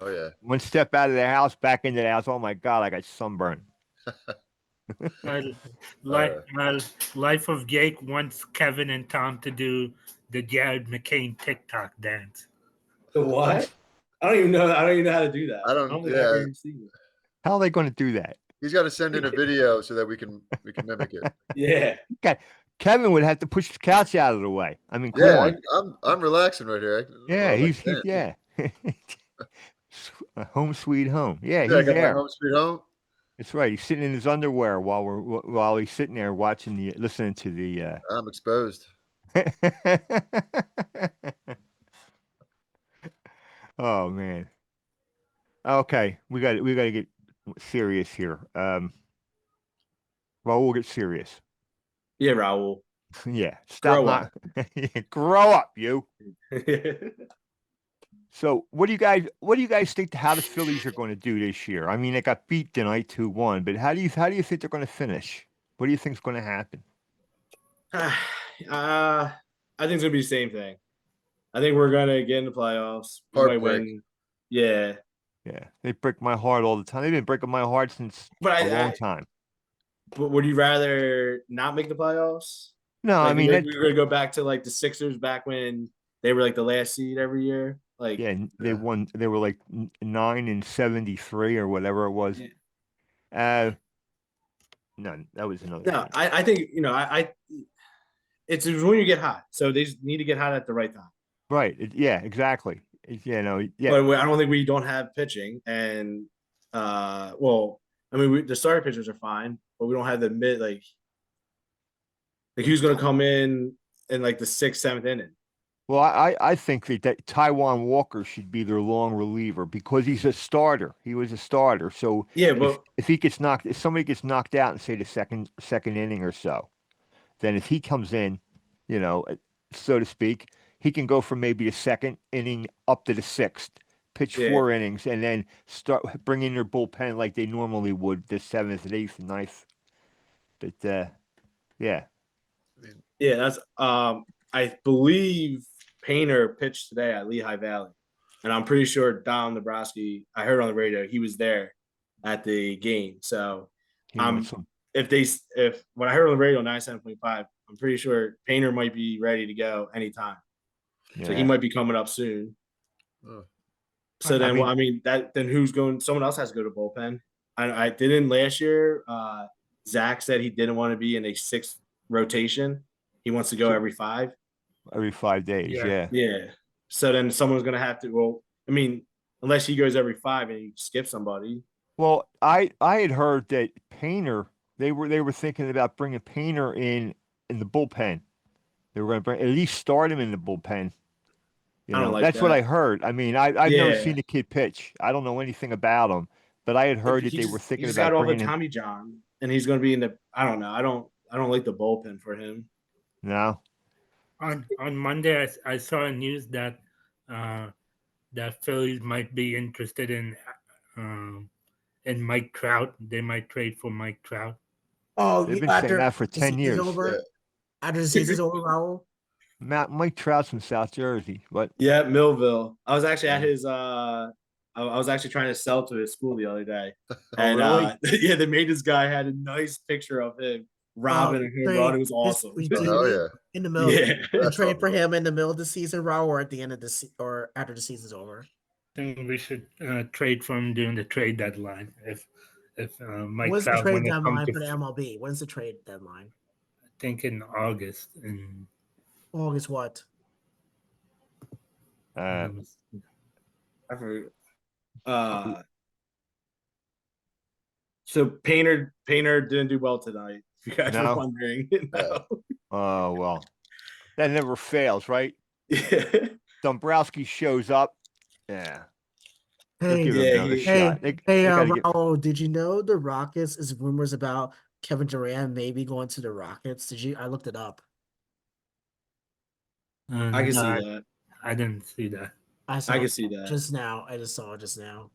Oh yeah. One step out of the house, back into the house. Oh my God, I got sunburned. Life of Jake wants Kevin and Tom to do the Jared McCain TikTok dance. The what? I don't even know how to do that. I don't- think I've yeah. ever even seen it. How are they going to do that? He's got to send in a video so that we can mimic it. Yeah. Kevin would have to push his couch out of the way. I mean, come Yeah, on. I'm relaxing right here. Yeah, I'm he's like, yeah. Home sweet home. Yeah, I he's got my there. home sweet home. That's right. He's sitting in his underwear while he's sitting there listening to the. I'm exposed. Oh man. Okay, we got to get serious here. Raul, get serious. Yeah, Raul. Yeah, stop. Grow up. Grow up, you. So, what do you guys think? How the Phillies are going to do this year? I mean, they got beat tonight 2-1, but how do you think they're going to finish? What do you think's going to happen? I think it's gonna be the same thing. I think we're gonna get in the playoffs. We might Heartbreak. win. Yeah, Yeah, they break my heart all the time. They've been breaking my heart since but a long time. But would you rather not make the playoffs? No, Like, I mean, we're gonna go back to like the Sixers back when they were like the last seed every year. Like, yeah, they won. They were like 9-73 or whatever it was. No, that was another. no, time. I think it's when you get hot. So they just need to get hot at the right time. Right. Yeah, exactly. Yeah. But I don't think we don't have pitching, and well, I mean, the starting pitchers are fine, but we don't have the mid like who's going to come in like the 6th, 7th inning. Well, I think that Taiwan Walker should be their long reliever because he's a starter. He was a starter. So Yeah, but if somebody gets knocked out in say the second inning or so, then if he comes in, so to speak, he can go from maybe the second inning up to the 6th, pitch 4 innings, and then start bring in their bullpen like they normally would the 7th, 8th, 9th. But yeah. yeah, that's I believe Painter pitched today at Lehigh Valley, and I'm pretty sure Dom Nebraska. I heard on the radio he was there, at the game. So He wants some. if what I heard on the radio 97.5, I'm pretty sure Painter might be ready to go anytime. So he Yeah. might be coming up soon. Oh. So I then, mean- well, I mean that then who's going? Someone else has to go to bullpen. I didn't last year. Zach said he didn't want to be in a 6th rotation. He wants to go every 5. Every 5 days. Yeah. Yeah. Yeah. So then someone's gonna have to. Well, I mean, unless he goes every 5 and you skip somebody. Well, I had heard that Painter, they were thinking about bringing Painter in the bullpen. They were going to bring at least start him in the bullpen. You I don't know, like that's what that. I heard. I mean, I've never Yeah. seen the kid pitch. I don't know anything about him, but I had heard that He they just- were he thinking just about got off of bringing him. Tommy John, and he's going to be in the. I don't know. I don't like the bullpen for him. No, On Monday, I saw news that that Phillies might be interested in Mike Trout. They might trade for Mike Trout. Oh, they've been saying that for the 10 season's years. over. Yeah. After the season's over, Raul. Mike Trout's from South Jersey, but Yeah, Millville. I was actually at his. I was actually trying to sell to his school the other day, and really? yeah, they made this guy had a nice picture of him robbing a home run. It was awesome. Oh, hell yeah. In the middle. Yeah. And trade awesome. for him in the middle of the season, Raul, or at the end of or after the season's over. I think we should trade for him during the trade deadline. If Mike When's the Trout trade when it comes deadline to for the MLB? When's the trade deadline? I think in August. And August what? I forgot. So Painter didn't do well tonight. If you guys No. were wondering. No. oh well, that never fails, right? Yeah. Dombrowski shows up. Yeah, they'll Hey, give him Yeah, another he- shot. They gotta get- Raul, did you know the Rockets is rumors about Kevin Durant maybe going to the Rockets? Did you? I looked it up. I can see no, that. I didn't see that. I saw I can it see that. just now. I just saw it just now.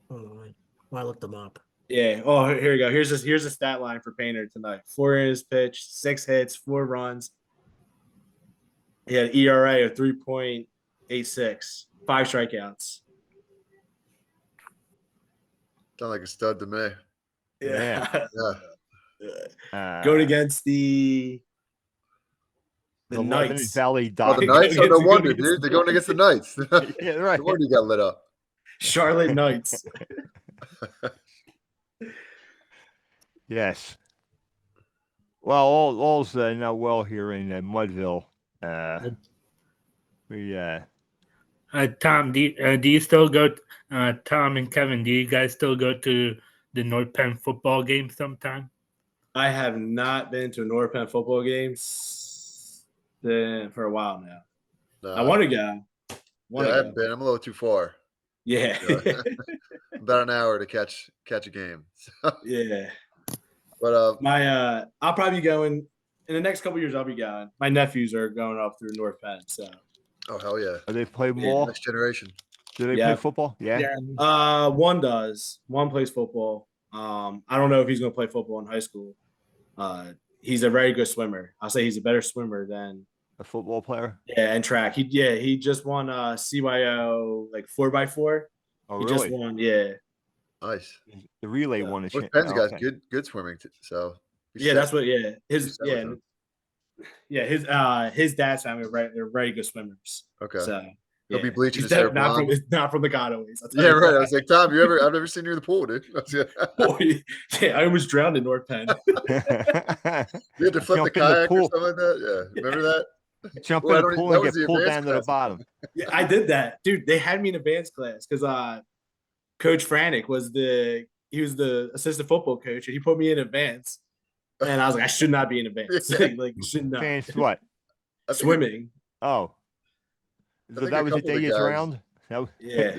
Hold on. When I looked them up. Yeah. Oh, here we go. Here's a stat line for Painter tonight. 4 innings pitched, 6 hits, 4 runs. He had an ERA of 3.86, 5 strikeouts. Sound like a stud to me. Yeah. Yeah. Going against the the Lebanon Knights. Valley Oh, the Dodgers. Knights? Oh, no Against- wonder, against dude. the They're going against the Knights. Yeah, right. No wonder you got lit up. Charlotte Knights. Yes. Well, all's now well here in Mudville. We Tom, do you still go? Tom and Kevin, do you guys still go to the North Penn football game sometime? I have not been to a North Penn football game for a while now. No, I want to go. yeah, I haven't been. I'm a little too far. Yeah. Yeah. About an hour to catch a game. Yeah. But I'll probably be going in the next couple years. I'll be going. My nephews are going up through North Penn, so oh hell yeah, are they play Yeah, ball? next generation. Do they Yeah. play football? Yeah. one does. One plays football. I don't know if he's going to play football in high school. He's a very good swimmer. I'll say he's a better swimmer than A football player? and track. He just won CYO like 4x4. Oh, He really? just won. Yeah. The relay Yeah. one is. North Penn's got okay. good swimming. So Yeah, that's what. Yeah, his set with him. his dad's family are very good swimmers. Okay. So He'll be yeah. bleaching He's his hair not blonde. not from the Gotaways. I'll tell Yeah, you right. I that. was like, Tom, I've never seen you in the pool, dude. Boy, yeah, I almost drowned in North Penn. You had to flip the Jump in the kayak or pool. something like that. Yeah, remember that? Jump Well, I in the don't- pool that and was get the pulled advanced down to the class. bottom. Yeah, I did that, dude. They had me in advanced class because Coach Franick was the assistant football coach, and he put me in advance. And I was like, I should not be in advance. Yeah. like, should not. Fans what? I think Swimming. Oh. I So think that a was the couple of day the you guys- drowned? Yeah.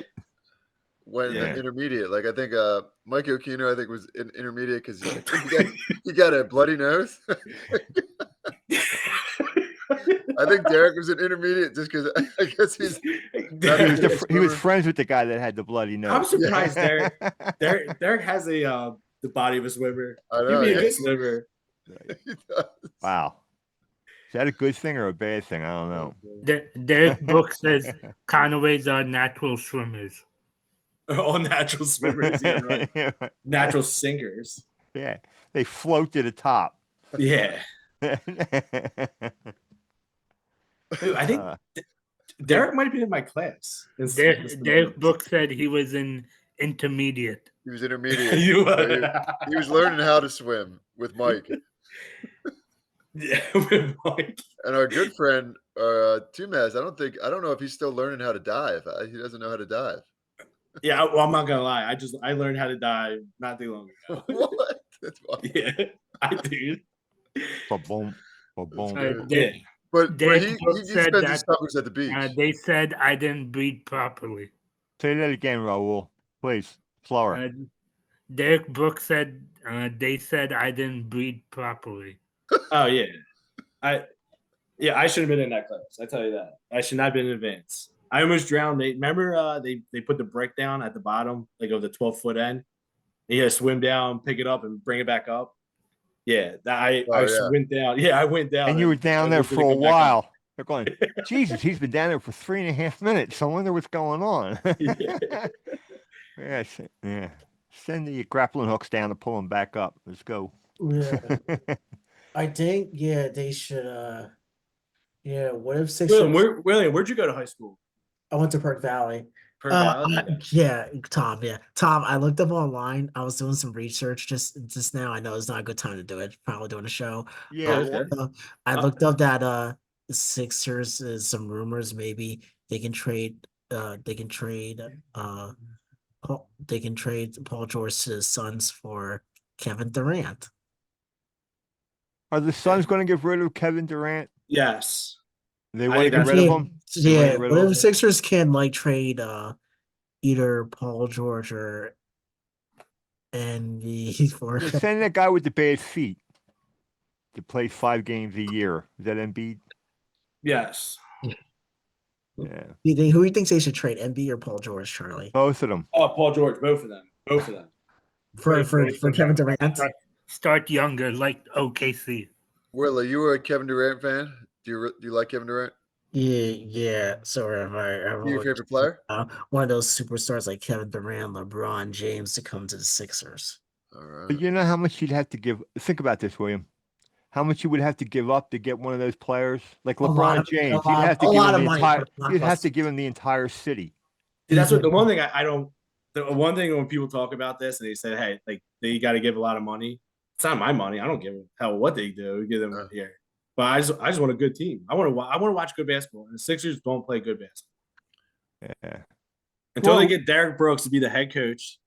when Yeah. intermediate, like I think Mike Okino, I think was in intermediate because he got a bloody nose. I think Derek was in intermediate just because I guess he's He was friends with the guy that had the bloody nose. I'm surprised Derek has the body of a swimmer. I He'd know, be a yeah. good swimmer. he does. Wow. Is that a good thing or a bad thing? I don't know. Their book says Conaways are natural swimmers. All natural swimmers, yeah, right. Natural sinkers. Yeah, they float to the top. Yeah. Dude, I think Uh, Derek might have been in my class. Derek Brooks said he was in intermediate. He was intermediate. You- He was learning how to swim with Mike. Yeah, with Mike. And our good friend, Tumaz, I don't know if he's still learning how to dive. He doesn't know how to dive. Yeah, well, I'm not gonna lie. I learned how to dive not too long ago. What? That's wild. Yeah, I did. ba-boom, ba-boom. good. Yeah. But Derek he Brooks said spends his that summers at the beach. they said I didn't breathe properly. Say that again, Raul. Please, slower. Uh, Derek Brooks said they said I didn't breathe properly. Oh yeah. I should have been in that class. I tell you that. I should not have been in advance. I almost drowned. Remember they put the brick down at the bottom, like of the 12-foot end. You had to swim down, pick it up, and bring it back up. Yeah, I went down. Yeah, I went down. And you were down I there was gonna for a come back up. while. They're going, Jesus, he's been down there for 3.5 minutes. I wonder what's going on. Yes, yeah. Send the grappling hooks down to pull them back up. Let's go. Yeah, I think they should. What if William, where'd you go to high school? I went to Perk Valley. Perk Valley? Tom. Yeah, Tom. I looked up online. I was doing some research just now. I know it's not a good time to do it. Probably doing a show. Yeah. Okay. I looked up that the Sixers. Some rumors maybe they can trade. They can trade. They can trade Paul George to the Suns for Kevin Durant. Are the Suns going to get rid of Kevin Durant? Yes. They I want to think get that's- rid of him? They wanna Yeah, get rid what of if him? Sixers can like trade either Paul George or for Yeah, send that guy with the bad feet to play 5 games a year. Is that Embiid? Yes. Yeah. who do you think they should trade, MB or Paul George, Charlie? Both of them. Oh, Paul George, both of them. Both of them. For Kevin Durant? Start younger, like OKC. Willie, you were a Kevin Durant fan? Do you like Kevin Durant? Yeah. So if I Your favorite player? one of those superstars like Kevin Durant, LeBron James to come to the Sixers. All right. But you know how much you'd have to give? Think about this, William. How much you would have to give up to get one of those players like LeBron James? You'd have to give him the entire. You'd have to give him the entire city. See, that's what the one thing I don't. The one thing when people talk about this and they say, "Hey, like they got to give a lot of money." It's not my money. I don't give a hell what they do. We give them here. But I just want a good team. I want to watch good basketball. And the Sixers don't play good basketball Yeah. until Well- they get Derek Brooks to be the head coach.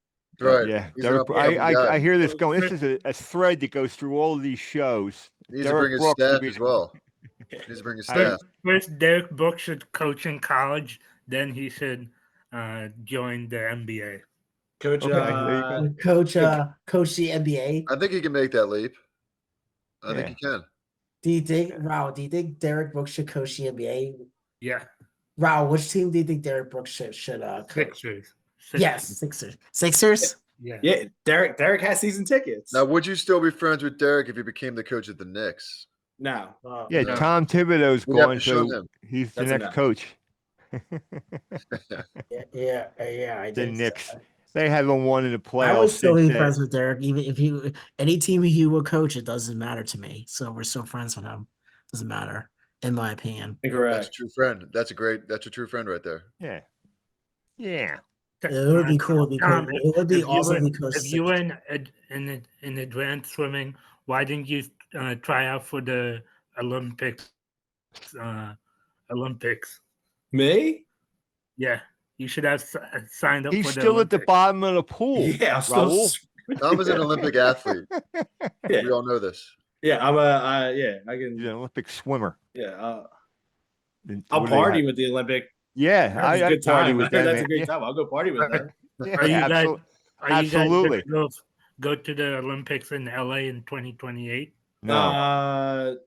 Right. Yeah. He's an Derek, up-and-coming guy. I hear this going. This is a thread that goes through all of these shows. He needs to Derek bring his Brooks would staff be as the- well. He needs to bring his I- staff. First, Derek Brooks should coach in college. Then he should join the NBA. Coach, Okay, there you go. Coach the NBA. I think he can make that leap. I think Yeah. he can. Do you think Derek Brooks should coach the NBA? Yeah, Raul, which team do you think Derek Brooks should coach? Sixers. Yes, Sixers. Sixers? Yeah. yeah, Derek has season tickets. Now, would you still be friends with Derek if he became the coach of the Knicks? No. Yeah, No. Tom Thibodeau's We'd have going to show to. him. He's the That's next enough. coach. Yeah. I The think so. Knicks. They haven't won in the playoffs. I would still be since friends with Derek, even if any team he would coach, it doesn't matter to me. So we're still friends with him. Doesn't matter, in my opinion. That's a Incorrect. true friend. That's a true friend right there. Yeah. Yeah. It would be cool. It'd be cool. Tom, It would be if you awesome were- to coach If you Sixers. were in advanced swimming, why didn't you try out for the Olympics? Olympics. Me? Yeah, you should have signed up He's for the still at the Olympics. bottom of the pool. Yeah, I'm still. Raul. Tom is an Olympic athlete. Yeah. We all know this. Yeah, I'm a. Yeah, I He's can. an Olympic swimmer. Yeah, And I'll what do they party have? with the Olympic. Yeah, I heard I'd it's a good party time. with I heard them. that's a great Yeah. time. I'll go party with them. Yeah, Are you guys? absolutely. Are you Absolutely. guys gonna go to the Olympics in LA in 2028? No,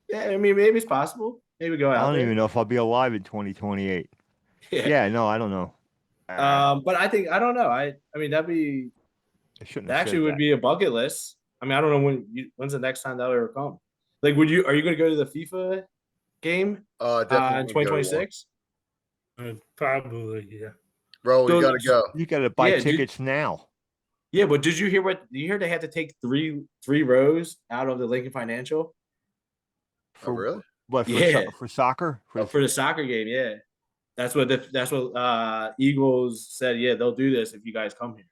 Yeah, I mean, maybe it's possible. Maybe go I out don't there. even know if I'll be alive in 2028. Yeah. Yeah, no, I don't know. But I think I don't know. I mean, that'd be I shouldn't that have actually said would that. be a bucket list. I mean, I don't know when's the next time that'll ever come. Like, are you going to go to the FIFA game Definitely in would go to one. 2026? Probably, yeah. Bro, you So- gotta go. You got to buy Yeah, dude. tickets now. Yeah, but did you hear you hear they had to take three rows out of the Lincoln Financial? Oh, really? What, Yeah. for soccer? For the soccer game, yeah. That's what Eagles said. Yeah, they'll do this if you guys come here.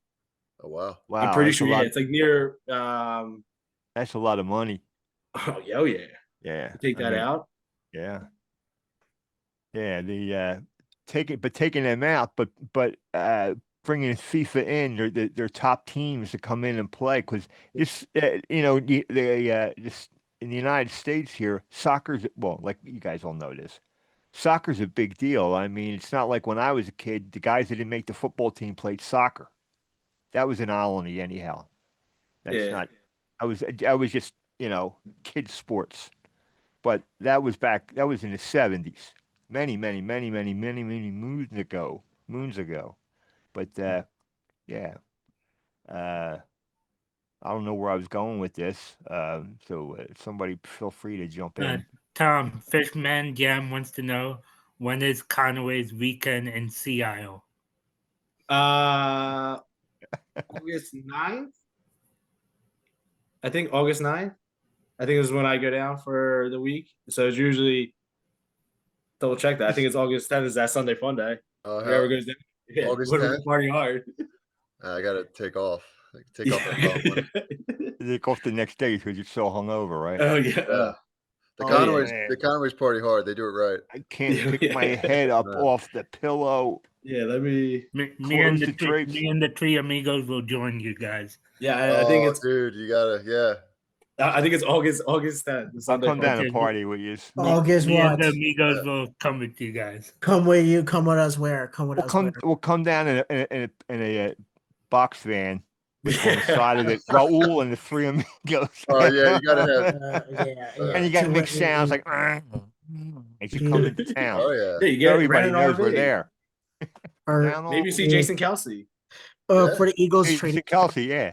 Oh, wow. Wow, I'm pretty that's sure. a Yeah, lot. it's like near. That's a lot of money. Oh yeah, oh yeah. Yeah, Take I that mean, out. yeah, yeah. Taking them out, but bringing FIFA in, their top teams to come in and play because this, this in the United States here, soccer's well, like you guys all know this. Soccer's a big deal. I mean, it's not like when I was a kid, the guys that didn't make the football team played soccer. That was an colony anyhow. That's Yeah. not. I was just kid sports. But that was That was in the 70s. Many moons ago. Moons ago. But yeah. Uh, I don't know where I was going with this. So somebody feel free to jump in. Tom, Fishman Jam wants to know when is Conway's weekend in Sea Isle? August 9th. I think August 9th. I think is when I go down for the week. So it's usually double check that. I think it's August 10th is that Sunday fun day. Whoever goes down. Yeah, August whatever 10th? party hard. I gotta take off. Take off that phone. They go off the next day because you're so hungover, right? Oh yeah. Yeah. The Oh, Conways, yeah. the Conways party hard. They do it right. I can't Yeah, pick my yeah. head up Yeah. off the pillow. Yeah, let me. Me Close the drapes. and the three amigos will join you guys. Yeah, I think Oh, it's. dude, you gotta, yeah. I think it's August 10th. The I'll Sunday come down fun. and party with you. August Me and what? the amigos will come with you guys. Come with you. Come with us. Where? Come with us. Where? We'll come down in a box van with on the side of it. Raul and the three amigos. Oh, yeah, you gotta have. Yeah. And you got Two mixed women, sounds like as you come into town. Oh, yeah. Yeah, you get Everybody rent an knows we're RV. there. or Down Maybe you see Yeah. Jason Kelsey. Yeah. for the Eagles Hey, training Kelsey, yeah.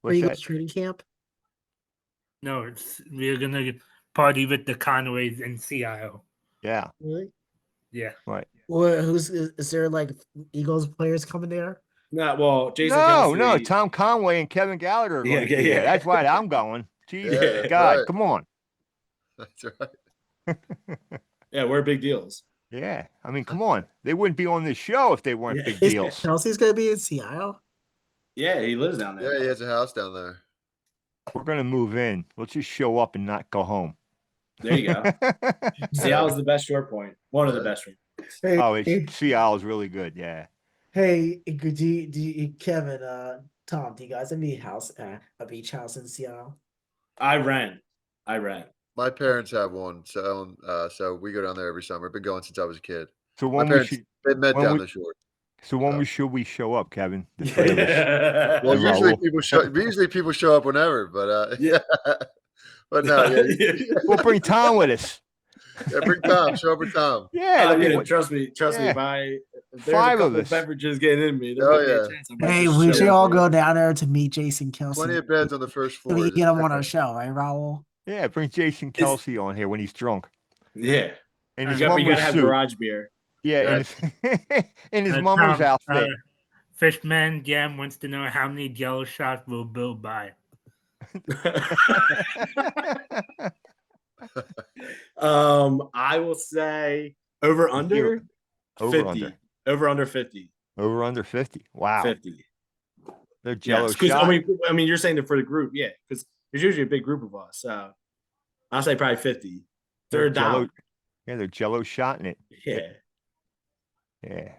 for What's Eagles that? training camp. No, we're gonna party with the Conways in Sea Isle. Yeah, Really? Yeah. right. Well, is there like Eagles players coming there? No, well, Jason No, Kelsey. Tom Conway and Kevin Gallagher are Yeah, going to yeah, be there. yeah. That's right. I'm going. Jesus Yeah, that's God, right. come on. That's right. Yeah, we're big deals. Yeah, I mean, come on. They wouldn't be on this show if they weren't Yeah. big Is deals. Chelsea's gonna be in Seattle? Yeah, he lives down there. Yeah, he has a house down there. We're going to move in. Let's just show up and not go home. There you go. Seattle's the best short point. One of the best short points. Hey, Oh, Seattle is really good. Yeah. hey, Kevin, Tom, do you guys have a beach house in Seattle? I rent. My parents have one, so we go down there every summer. Been going since I was a kid. So My when we parents, should, they met when down we- the shore. so when Oh. we should we show up, Kevin? The three of us. Well, And usually Raul. people show up whenever, but Yeah. but no, yeah, We'll bring Tom with us. yeah, bring Tom. Show up with Tom. Yeah, look at yeah, what- trust me. Yeah. If there's Five a of couple us. beverages getting in me, there Oh, might be a yeah. chance I might Hey, just we show should up all there. go down there to meet Jason Kelsey. Plenty of beds on the first So floor. we Just get him check on our out. show, right, Raul? Yeah, bring Jason Kelsey on here when he's drunk. Yeah, In you his got mummer's to have suit. garage beer. Yeah, in his mummer's Tom, outfit. Fishman Jam wants to know how many Jello shots will Bill buy. I will say over under Over 50. under. Over under 50. Over under 50. Wow. 50. They're Jello Yes, because shot. I mean, you're saying that for the group, yeah, because there's usually a big group of us. So I'll say probably 50. They're Third down. Yeah, they're Jello shotting it. Yeah. Yeah.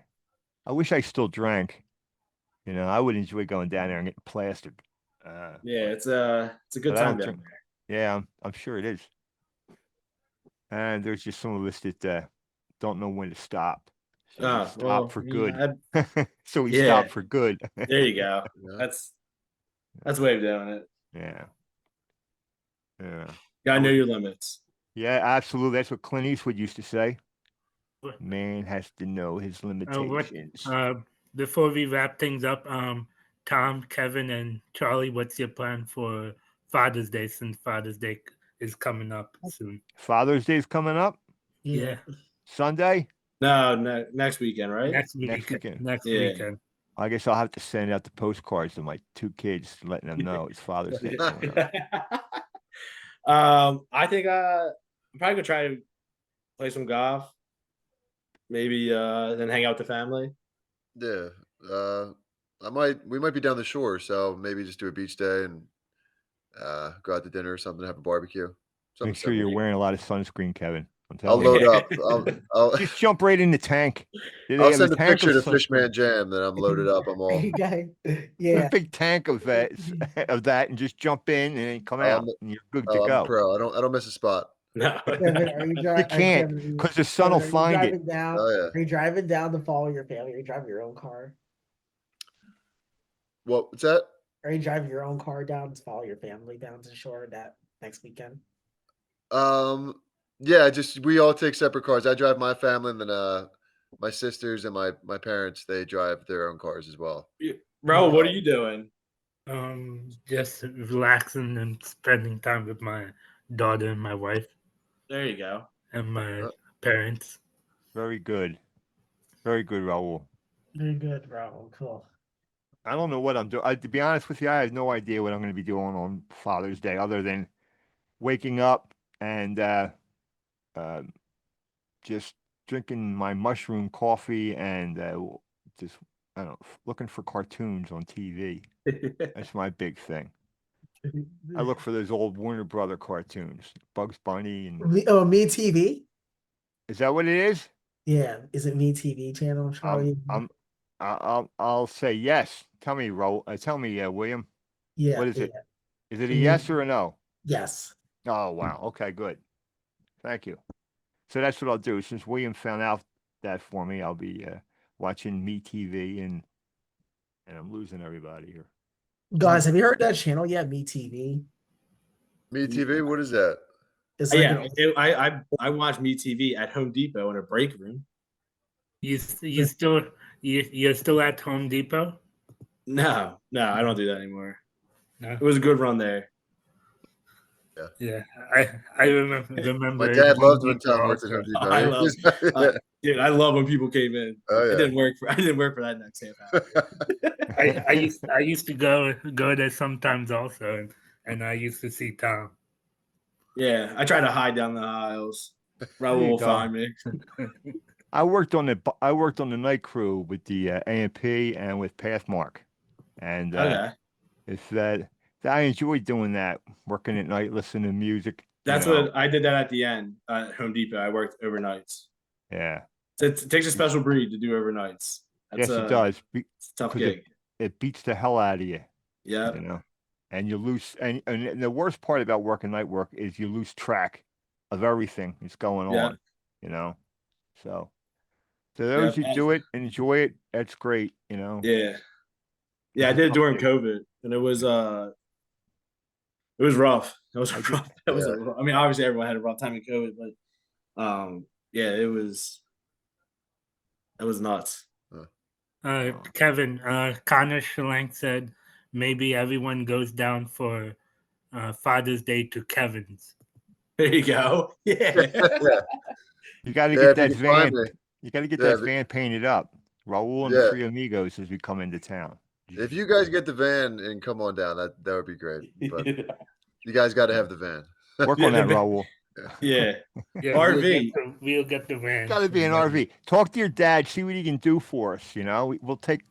I wish I still drank. You know, I would enjoy going down there and getting plastered. Yeah, it's a good But I time don't down drink. there. Yeah, I'm sure it is. And there's just some of us that don't know when to stop. So we stop Well, for I mean, good. So we Yeah. stop for good. there you go. Yeah. That's a way of doing it. Yeah. Yeah. Gotta know your limits. Yeah, absolutely. That's what Clint Eastwood used to say. Man has to know his What, limitations. before we wrap things up, Tom, Kevin, and Charlie, what's your plan for Father's Day since Father's Day is coming up soon? Father's Day's coming up Yeah. Sunday. No, next weekend, right? Next Next weekend. weekend. Next Yeah. weekend. I guess I'll have to send out the postcards to my 2 kids, letting them know it's Father's Day coming up. I think I'm probably gonna try to play some golf. Maybe then hang out with the family. Yeah. We might be down the shore, so maybe just do a beach day and go out to dinner or something, have a barbecue. Something Make sure you're simple. wearing a lot of sunscreen, Kevin. I'm I'll telling load you. up. I'll Just jump right in the tank. They I'll have a send a tank of picture to sunscreen. Fishman Jam that I'm loaded up. I'm all You guys, A yeah. big tank of that, of that, and just jump in and then come out, I'm and you're good to I'm a go. pro. I don't miss a spot. No. Kevin, are you You driving? can't, Kevin, because the sun will Kevin, are you find it. driving down? Oh yeah. Are you driving down to follow your family? Are you driving your own car? What's that? Are you driving your own car down to follow your family down to the shore that next weekend? Yeah, just we all take separate cars. I drive my family, and then my sisters and my parents, they drive their own cars as well. Bro, what are you doing? Just relaxing and spending time with my daughter and my wife There you go. and my Uh, parents. Very good. Very good, Raul. Very good, bro. Cool. I don't know what I'm doing. To be honest with you, I have no idea what I'm going to be doing on Father's Day other than waking up and uh, just drinking my mushroom coffee and just, I don't know, looking for cartoons on TV. That's my big thing. I look for those old Warner Brother cartoons, Bugs Bunny, and Me TV. is that what it is? Yeah, is it Me TV channel, I'm, Charlie? I'm, I'll say yes. Tell me, tell me, William, Yeah, what is yeah. it? Is it a Me- yes or a no? Yes. Oh, wow. Okay, good. Thank you. So that's what I'll do. Since William found out that for me, I'll be watching Me TV, and I'm losing everybody here. Guys, have you heard that channel yet? Me TV. Me TV, what is that? It's like Yeah, I watch Me TV at Home Depot in a break room. You're still at Home Depot? No, I don't do that anymore. No. It was a good run there. Yeah, I remember My at dad Home loved when Depot Tom worked at also. Home Depot. I love, Yeah. dude. I love when people came in. Oh, It yeah. didn't work for. I didn't work for that next half hour. I used to go there sometimes also, and I used to see Tom. Yeah, I try to hide down the aisles. There Raul you will go. find me. I worked on the night crew with the A&P and with Pathmark, and Okay, it's that I enjoy doing that, working at night, listening to music. that's what I did. That at the end at Home Depot. I worked overnights. Yeah. It takes a special breed to do overnights. That's Yes, it does. It's a tough Because gig. it beats the hell out of you, Yeah, you know. And you lose, and the worst part about working night work is you lose track of everything that's going Yeah. on, you know. So those who do it and enjoy it, that's great, you know. yeah. I It's a did it tough during gig. COVID, and it was rough. It was rough. That was I mean, obviously everyone had a rough time in COVID, but yeah, it was nuts. Kevin, Connor Schlenk said maybe everyone goes down for Father's Day to Kevin's. There you go. Yeah. Yeah. You got to Yeah, get if you that can find van. me. You got to get Yeah, that van painted up. Raul and the Yeah. three amigos as we come into town. If you guys get the van and come on down, that would be great. But you guys got to have the van. Work Yeah, on that, the van. Raul. Yeah. Yeah, RV. we'll get the van. Got to be an RV. Talk to your dad. See what he can do for us. You know, we'll take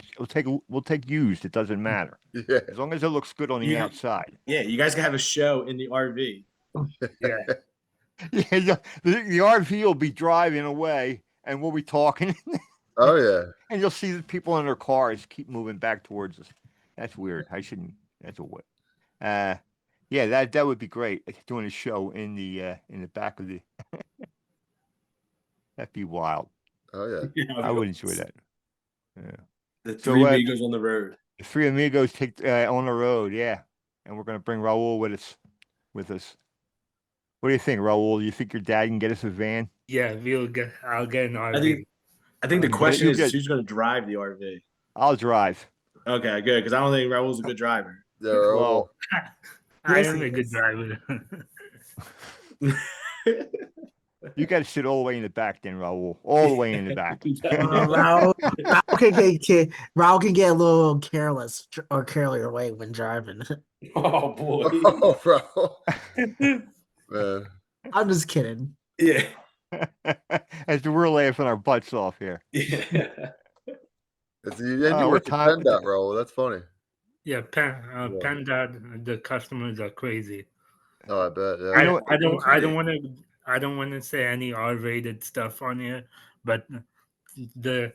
used. It doesn't matter Yeah. as long as it looks good on the You- outside. Yeah, you guys can have a show in the RV. Yeah. Yeah, the RV will be driving away, and we'll be talking, Oh yeah. and you'll see the people in their cars keep moving back towards us. That's weird. I shouldn't. That's a what. Yeah, that would be great. Doing a show in the back of the. That'd be wild. Oh yeah. I would enjoy that. Yeah. The So, three amigos on the road. The three amigos take on the road, yeah, and we're gonna bring Raul with us. What do you think, Raul? You think your dad can get us a van? Yeah, I'll get an RV. I think the You question is get- who's going to drive the RV. I'll drive. Okay, good, because I don't think Raul's a good driver. They're Well, I Yes, am he a good is. driver. You got to sit all the way in the back, then, Raul. All the way in the back. Raul can get a little careless or carry away when driving. Oh boy. Oh, bro. Man. I'm just kidding. Yeah. As we're laughing our butts off here. Yeah. And you what work for time- PennDOT, Raul. That's funny. Yeah, Yeah. PennDOT, the customers are crazy. Oh, I bet. Yeah. I, know what- I don't want to say any R-rated stuff on here, but the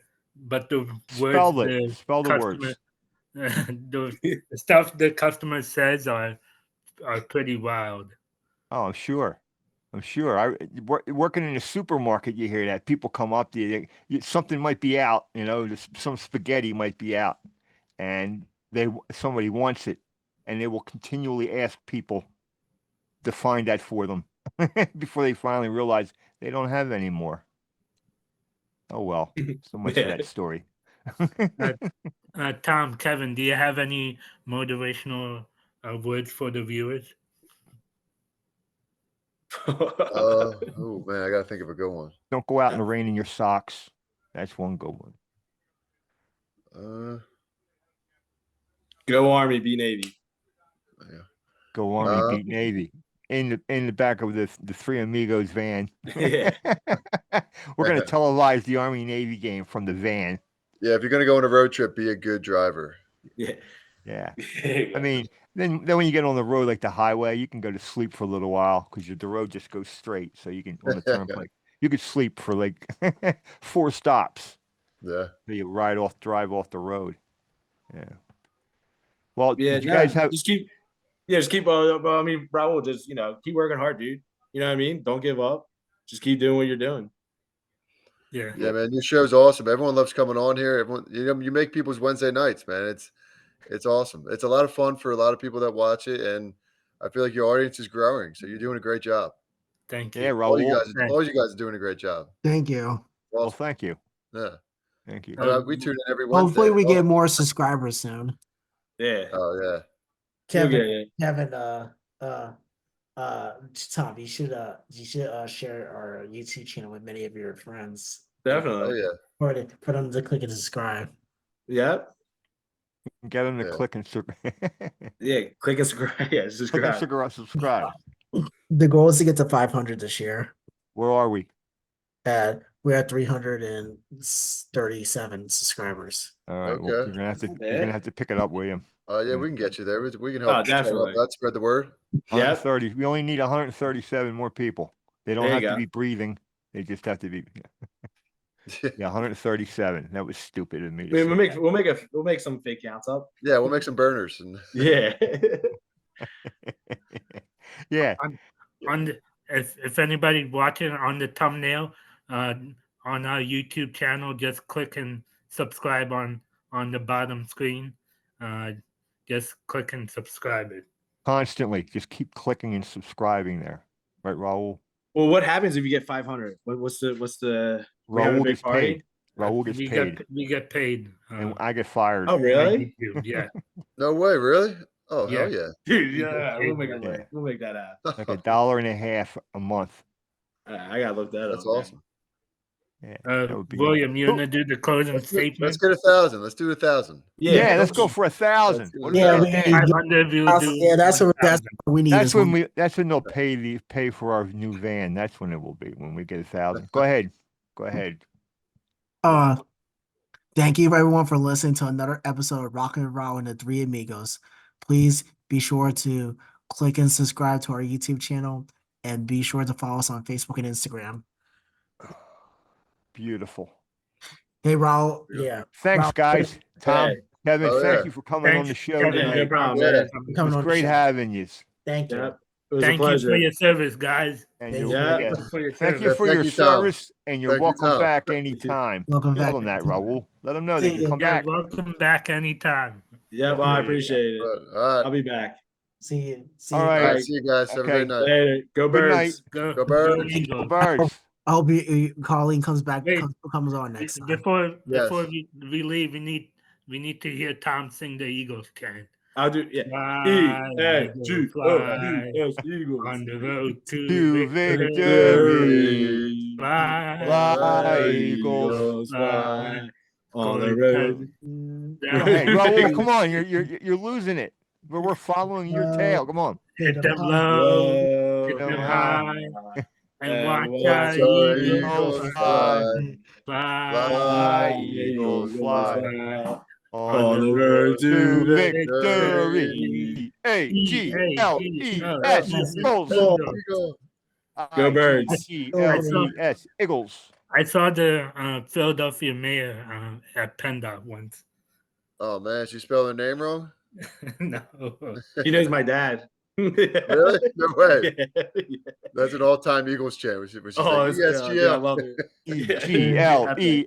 Spell words it. the Spell the customer the stuff the customer says are pretty wild. Oh, I'm sure. Working in a supermarket, you hear that. People come up to you, something might be out, some spaghetti might be out, and somebody wants it, and they will continually ask people to find that for them before they finally realize they don't have any more. Oh well, so much for that story. Tom, Kevin, do you have any motivational words for the viewers? Oh man, I gotta think of a good one. Don't go out in the rain in your socks. That's one good one. Go Army, be Navy. Yeah. Go Army, beat Navy. In the back of the Three Amigos van. Yeah. We're gonna televise the Army Navy game from the van. Yeah, if you're gonna go on a road trip, be a good driver. Yeah. Yeah. I mean, then when you get on the road like the highway, you can go to sleep for a little while because the road just goes straight. So you can on the turnpike, you could sleep for like 4 stops. Yeah. So you drive off the road. Yeah. Well, Yeah, did you guys have? just keep Raul, just keep working hard, dude. You know what I mean? Don't give up. Just keep doing what you're doing. Yeah. Yeah, man, your show's awesome. Everyone loves coming on here. Everyone, you make people's Wednesday nights, man. It's awesome. It's a lot of fun for a lot of people that watch it, and I feel like your audience is growing. So you're doing a great job. Thank you. Yeah, All you Raul. guys are doing a great job. Thank you. Well, Awesome. thank you. Yeah. Thank you. We tune in every Wednesday. Hopefully, we get more subscribers soon. Yeah. Oh yeah. Kevin, Tom, you should share our YouTube channel with many of your friends. Definitely. Oh yeah. For them to click and subscribe. Yep. Get them to Yeah. click and Yeah. Click and subscribe. Yeah. subscribe. The goal is to get to 500 this year. Where are we? We're at 337 subscribers. All right. Well, Okay. you're gonna have to pick it up, William. Yeah, we can get you there. We can help. Oh, definitely. That spread the word. Yep. 130. We only need 137 more people. They don't There you have to go. be breathing. They just have to be. Yeah, 137. That was stupid of me. To say. We'll make some fake counts up. Yeah, we'll make some burners and Yeah. Yeah. If anybody watching on the thumbnail on our YouTube channel, just click and subscribe on the bottom screen. Just click and subscribe it. Constantly, just keep clicking and subscribing there, right, Raul? Well, what happens if you get 500? What's the we have a Raul big gets party? paid. Raul gets paid, We get paid. and I get fired. Oh, on really? YouTube, yeah. no way, really? Oh Yeah. hell yeah. Dude, You get yeah, paid we'll make for it that. work. We'll make that happen. Like $1.50 a month. I gotta look that That's up. man. awesome. Yeah, that would be William, you gonna do the closing Let's statement? get 1,000. Let's do 1,000. Yeah, let's go for 1,000. Let's What do do Yeah, you we think? need- 500 views. Yeah, that's what we need. That's when they'll pay for our new van. That's when it will be when we get 1,000. Go ahead. Thank you everyone for listening to another episode of Rockin' and Rahul and the Three Amigos. Please be sure to click and subscribe to our YouTube channel and be sure to follow us on Facebook and Instagram. Beautiful. Hey Rahul, yeah. Thanks, Rahul, guys. Tom, Hey. Kevin, Oh, thank yeah. you for coming on Thanks, the show Kevin. Yeah, no tonight. problem, Yeah. man. for It coming was on the great show. having you. Thank you. Yep. It was Thank a you pleasure. for your service, guys. And Thank you're, you. yeah. For your Thank you service. for Thank your you, Tom. service, and you're Thank you, welcome Tom. back anytime. Welcome Tell back. them that, Raul. Let them know See they can you. come Yeah, back. welcome back anytime. Yep, I appreciate it. All right. I'll be back. See you. All you. right. All right. See you guys. Have a Okay. great night. Later. Go Good night. Birds. Go Birds. Eagles. Go Birds. I hope Colleen comes back. Wait. Comes on next time. Before Yes. we leave, we need to hear Tom sing the Eagles chant. I'll do Fly, Eagles, fly E-A-G-O-U-S, Eagles. on the road To to victory. Victory. Fly, Fly, Eagles. Fly on the going road. Go ahead, Raul. Come on, you're losing it. We're following your tail. Come on. hit them high. low, Whoa, hit them high, high, and and watch watch our our Eagles Eagles fly. fly. Fly, Fly, Eagles, fly. On on the the road to to victory. victory. Eagles. Go, Eagles. go Birds. Eagles. Eagles. I saw the Philadelphia mayor at PennDOT once. Oh man, she spelled her name wrong. No, He knows my dad. Really? No way. Yeah. That's an all-time Eagles chant. Which is Oh, like, it's ESGL. yeah, I love it.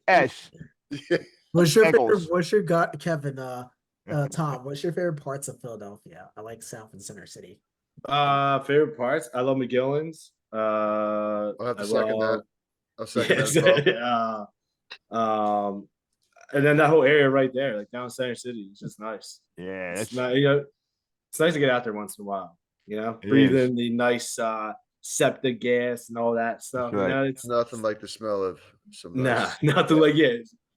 EGLES. What's your favorite? Eagles. What's your Kevin? Tom. What's your favorite parts of Philadelphia? I like South and Center City. Favorite parts. I love McGillen's. I'll have to I second that. love- I'll second that as well. And then that whole area right there, like down Center City, is just nice. Yeah, It's that's not, it's nice to get out there once in a while. It Breathe is. in the nice septic gas and all that stuff. right. It's Nothing like the smell of some nah, nice nothing like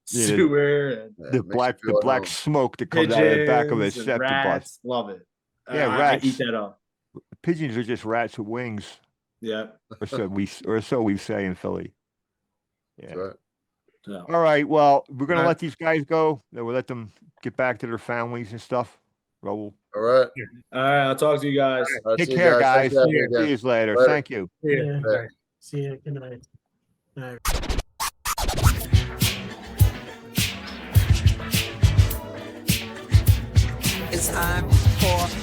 sewer and yeah, the makes you feel at black home. smoke that comes out of the back of a pigeons and septic bus. rats. Love it. Yeah, I rats. eat that up. Pigeons are just rats with wings, Yeah. or so we say in Philly. Yeah. That's right. So, All right. Well, we're gonna Right. let these guys go. Then we'll let them get back to their families and stuff. Raul. All right. all right, I'll talk to you guys. All right, Take see you care, guys. Thanks for having me See again. you later. Later. Thank you. yeah. Yeah. See you. Good night. All right. It's time for